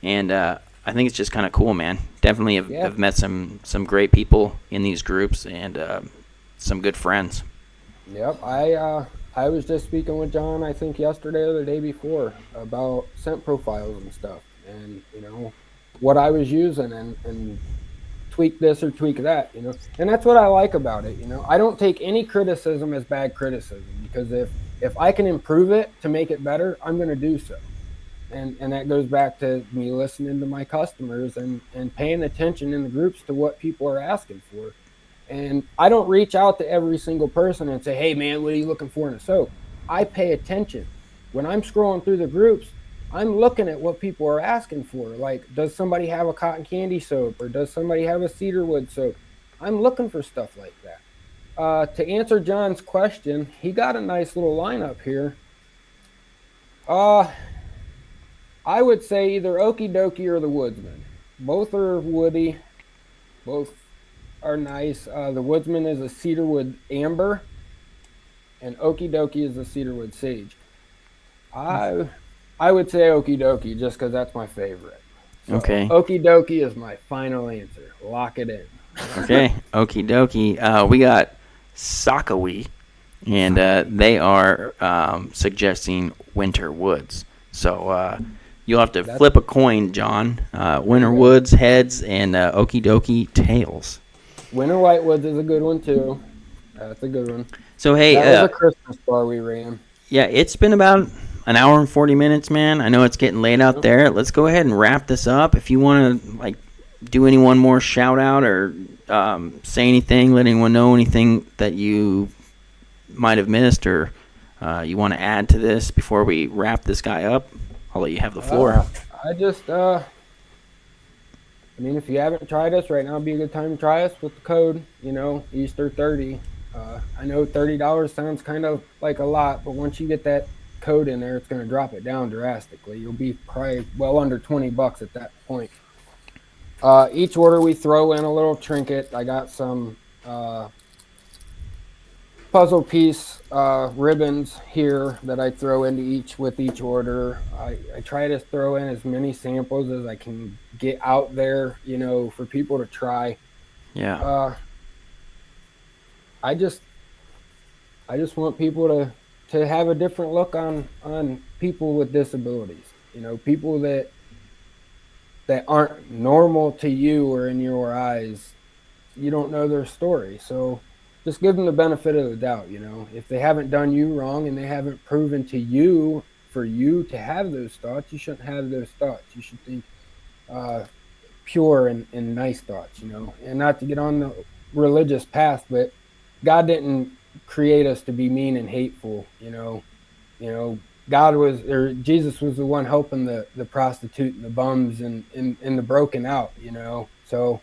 Speaker 1: And I think it's just kind of cool, man. Definitely have met some great people in these groups and some good friends.
Speaker 2: Yep. I was just speaking with John, I think yesterday or the day before, about scent profiles and stuff, and what I was using and tweak this or tweak that, and that's what I like about it. I don't take any criticism as bad criticism, because if I can improve it to make it better, I'm going to do so. And that goes back to me listening to my customers and paying attention in the groups to what people are asking for. And I don't reach out to every single person and say, hey, man, what are you looking for in a soap? I pay attention. When I'm scrolling through the groups, I'm looking at what people are asking for. Like, does somebody have a cotton candy soap, or does somebody have a cedarwood soap? I'm looking for stuff like that. To answer John's question, he got a nice little lineup here. I would say either Okie Dokie or the Woodsman. Both are woody. Both are nice. The Woodsman is a cedarwood amber, and Okie Dokie is a cedarwood sage. I would say Okie Dokie just because that's my favorite. So
Speaker 1: Okay.
Speaker 2: Okie Dokie is my final answer. Lock it in.
Speaker 1: Okay. Okie dokie. We got Sakawi, and they are suggesting Winter Woods. So you'll have to flip a coin, John. Winter Woods heads and Okie dokie tails.
Speaker 2: Winter Whitewoods is a good one too. That's a good one.
Speaker 1: So hey,
Speaker 2: that was a Christmas bar we ran.
Speaker 1: Yeah, it's been about an hour and 40 minutes, man. I know it's getting late out there. Let's go ahead and wrap this up. If you want to do any one more shout out or say anything, let anyone know anything that you might have missed or you want to add to this before we wrap this guy up, I'll let you have the floor.
Speaker 2: If you haven't tried us right now, would be a good time to try us with the code, Easter 30. I know $30 sounds kind of like a lot, but once you get that code in there, it's going to drop it down drastically. You'll be probably well under $20 at that point. Each order we throw in a little trinket. I got some puzzle piece ribbons here that I throw into each order. I try to throw in as many samples as I can get out there, for people to try.
Speaker 1: Yeah.
Speaker 2: I just want people to have a different look on people with disabilities. People that aren't normal to you or in your eyes. You don't know their story, so just give them the benefit of the doubt. If they haven't done you wrong and they haven't proven to you for you to have those thoughts, you shouldn't have those thoughts. You should think pure and nice thoughts, and not to get on the religious path, but God didn't create us to be mean and hateful. God was, or Jesus was the one helping the prostitute and the bums and the broken out. So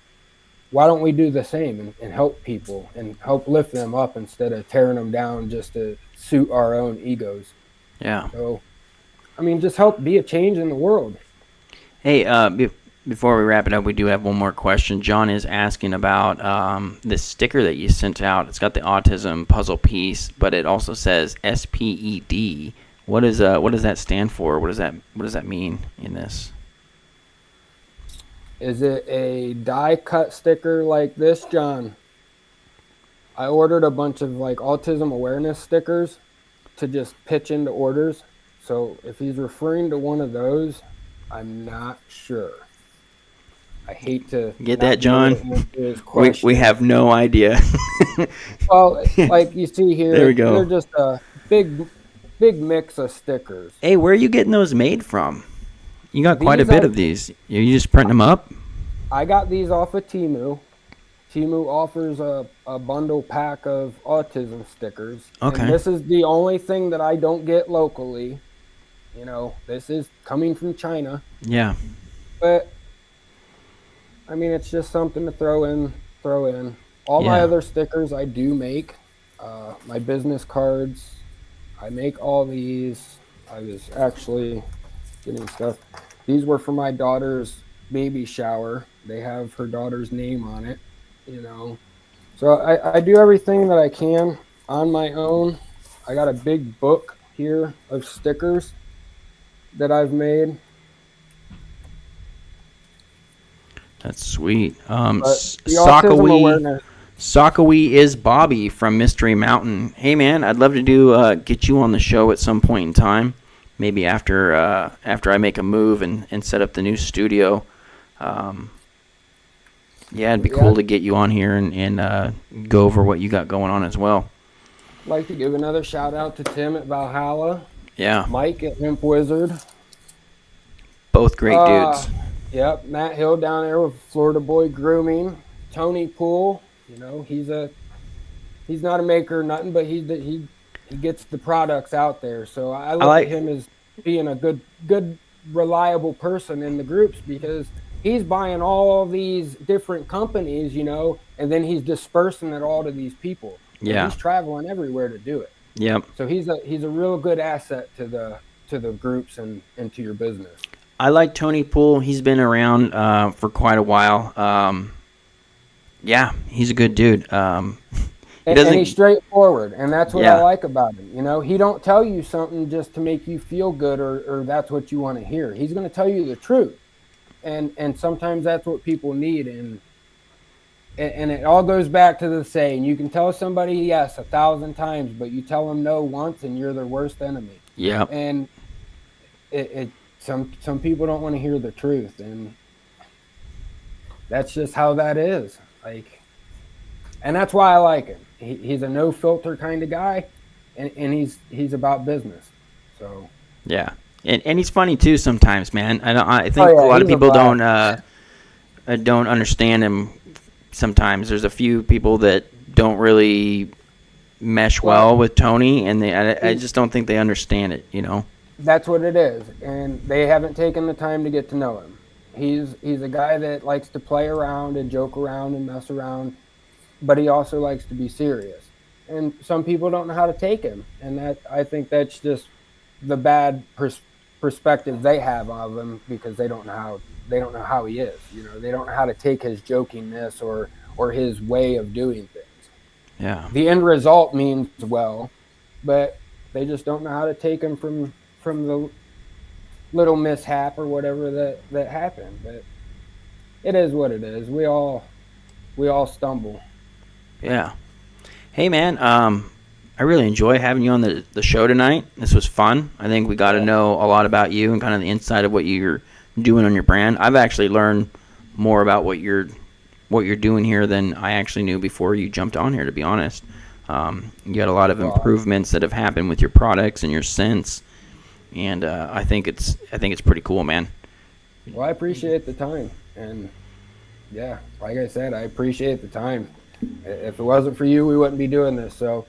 Speaker 2: why don't we do the same and help people and help lift them up instead of tearing them down just to suit our own egos?
Speaker 1: Yeah.
Speaker 2: So, just help be a change in the world.
Speaker 1: Hey, before we wrap it up, we do have one more question. John is asking about this sticker that you sent out. It's got the autism puzzle piece, but it also says SPED. What does that stand for? What does that mean in this?
Speaker 2: Is it a die cut sticker like this, John? I ordered a bunch of autism awareness stickers to just pitch into orders. So if he's referring to one of those, I'm not sure. I hate to
Speaker 1: get that, John. We have no idea.
Speaker 2: Well, like you see here,
Speaker 1: there we go.
Speaker 2: They're just a big mix of stickers.
Speaker 1: Hey, where are you getting those made from? You got quite a bit of these. Are you just printing them up?
Speaker 2: I got these off of Temu. Temu offers a bundle pack of autism stickers.
Speaker 1: Okay.
Speaker 2: And this is the only thing that I don't get locally. This is coming from China.
Speaker 1: Yeah.
Speaker 2: But it's just something to throw in. All my other stickers I do make. My business cards, I make all these. I was actually getting stuff. These were for my daughter's baby shower. They have her daughter's name on it, So I do everything that I can on my own. I got a big book here of stickers that I've made.
Speaker 1: That's sweet.
Speaker 2: Sockawee
Speaker 1: is Bobby from Mystery Mountain. Hey man, I'd love to get you on the show at some point in time. Maybe after I make a move and set up the new studio. It'd be cool to get you on here and go over what you got going on as well.
Speaker 2: I'd like to give another shout out to Tim at Valhalla.
Speaker 1: Yeah.
Speaker 2: Mike at Hemp Wizard.
Speaker 1: Both great dudes.
Speaker 2: Yep. Matt Hill down there with Florida Boy Grooming. Tony Poole. He's not a maker or nothing, but he gets the products out there. So I look at him as being a good, reliable person in the groups because he's buying all these different companies, and then he's dispersing it all to these people.
Speaker 1: Yeah.
Speaker 2: And he's traveling everywhere to do it.
Speaker 1: Yep.
Speaker 2: So he's a real good asset to the groups and to your business.
Speaker 1: I like Tony Poole. He's been around for quite a while. He's a good dude.
Speaker 2: And he's straightforward, and that's what I like about him. He don't tell you something just to make you feel good or that's what you want to hear. He's going to tell you the truth, and sometimes that's what people need. And it all goes back to the saying: you can tell somebody yes 1,000 times, but you tell them no once, and you're their worst enemy.
Speaker 1: Yeah.
Speaker 2: And some people don't want to hear the truth, and that's just how that is. And that's why I like him. He's a no filter kind of guy, and he's about business. So
Speaker 1: yeah, and he's funny too sometimes, man. I think a lot of people don't understand him. Sometimes there's a few people that don't really mesh well with Tony, and I just don't think they understand it.
Speaker 2: That's what it is, and they haven't taken the time to get to know him. He's a guy that likes to play around and joke around and mess around, but he also likes to be serious. And some people don't know how to take him, and I think that's just the bad perspective they have of him because they don't know how he is. They don't know how to take his jokingness or his way of doing things.
Speaker 1: Yeah.
Speaker 2: The end result means well, but they just don't know how to take him from the little mishap or whatever that happened. But it is what it is. We all stumble.
Speaker 1: Yeah. Hey man, I really enjoy having you on the show tonight. This was fun. I think we got to know a lot about you and kind of the inside of what you're doing on your brand. I've actually learned more about what you're doing here than I actually knew before you jumped on here, to be honest. You got a lot of improvements that have happened with your products and your scents, and I think it's pretty cool, man.
Speaker 2: Well, I appreciate the time, and yeah, like I said, I appreciate the time. If it wasn't for you, we wouldn't be doing this. So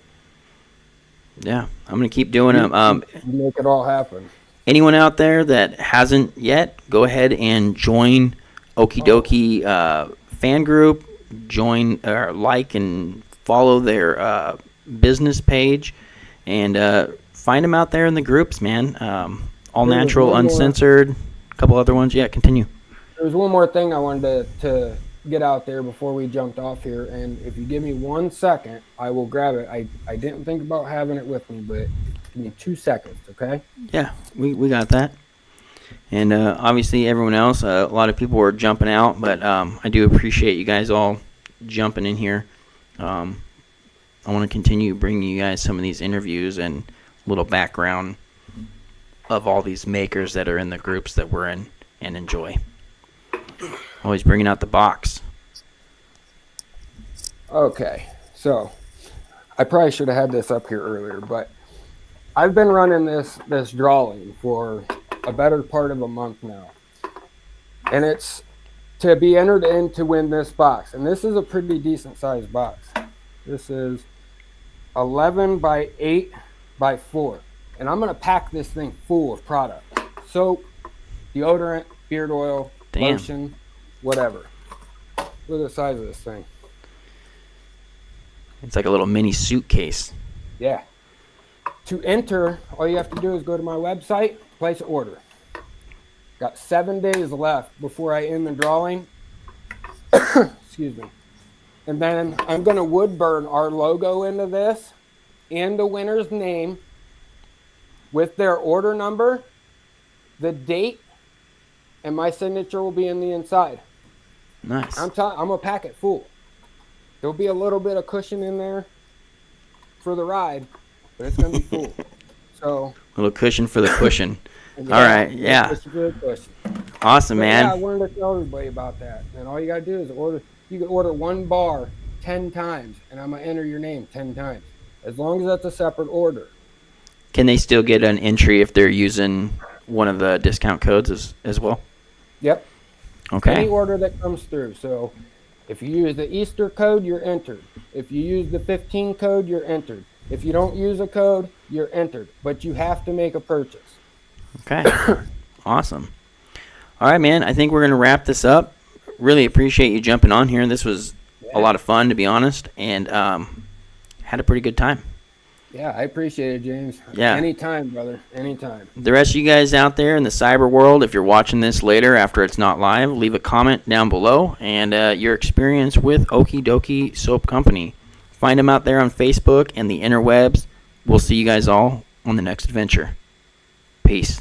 Speaker 1: yeah, I'm gonna keep doing them.
Speaker 2: Make it all happen.
Speaker 1: Anyone out there that hasn't yet, go ahead and join Okie Dokie fan group. Join or like and follow their business page, and find them out there in the groups, man. All natural, uncensored. A couple other ones. Yeah, continue.
Speaker 2: There's one more thing I wanted to get out there before we jumped off here, and if you give me 1 second, I will grab it. I didn't think about having it with me, but give me 2 seconds, okay?
Speaker 1: Yeah, we got that. And obviously everyone else, a lot of people were jumping out, but I do appreciate you guys all jumping in here. I want to continue bringing you guys some of these interviews and a little background of all these makers that are in the groups that we're in and enjoy. Always bringing out the box.
Speaker 2: Okay, so I probably should have had this up here earlier, but I've been running this drawing for a better part of a month now, and it's to be entered in to win this box. And this is a pretty decent sized box. This is 11 by 8 by 4, and I'm gonna pack this thing full of product: soap, deodorant, beard oil, lotion, whatever. Look at the size of this thing.
Speaker 1: It's like a little mini suitcase.
Speaker 2: Yeah. To enter, all you have to do is go to my website, place an order. Got 7 days left before I end the drawing. Excuse me. And then I'm going to wood burn our logo into this and the winner's name with their order number, the date, and my signature will be in the inside.
Speaker 1: Nice.
Speaker 2: I'm going to pack it full. There'll be a little bit of cushion in there for the ride, but it's going to be full. So
Speaker 1: a little cushion for the cushion. All right, yeah. Awesome, man.
Speaker 2: Yeah, I wanted to tell everybody about that. And all you got to do is order. You can order one bar 10 times, and I'm going to enter your name 10 times, as long as that's a separate order.
Speaker 1: Can they still get an entry if they're using one of the discount codes as well?
Speaker 2: Yep.
Speaker 1: Okay.
Speaker 2: Any order that comes through. So if you use the Easter code, you're entered. If you use the 15 code, you're entered. If you don't use a code, you're entered. But you have to make a purchase.
Speaker 1: Okay. Awesome. All right, man. I think we're going to wrap this up. Really appreciate you jumping on here. This was a lot of fun, to be honest, and had a pretty good time.
Speaker 2: Yeah, I appreciate it, James.
Speaker 1: Yeah.
Speaker 2: Anytime, brother. Anytime.
Speaker 1: The rest of you guys out there in the cyber world, if you're watching this later after it's not live, leave a comment down below and your experience with Okie Dokie Soap Company. Find them out there on Facebook and the interwebs. We'll see you guys all on the next adventure. Peace.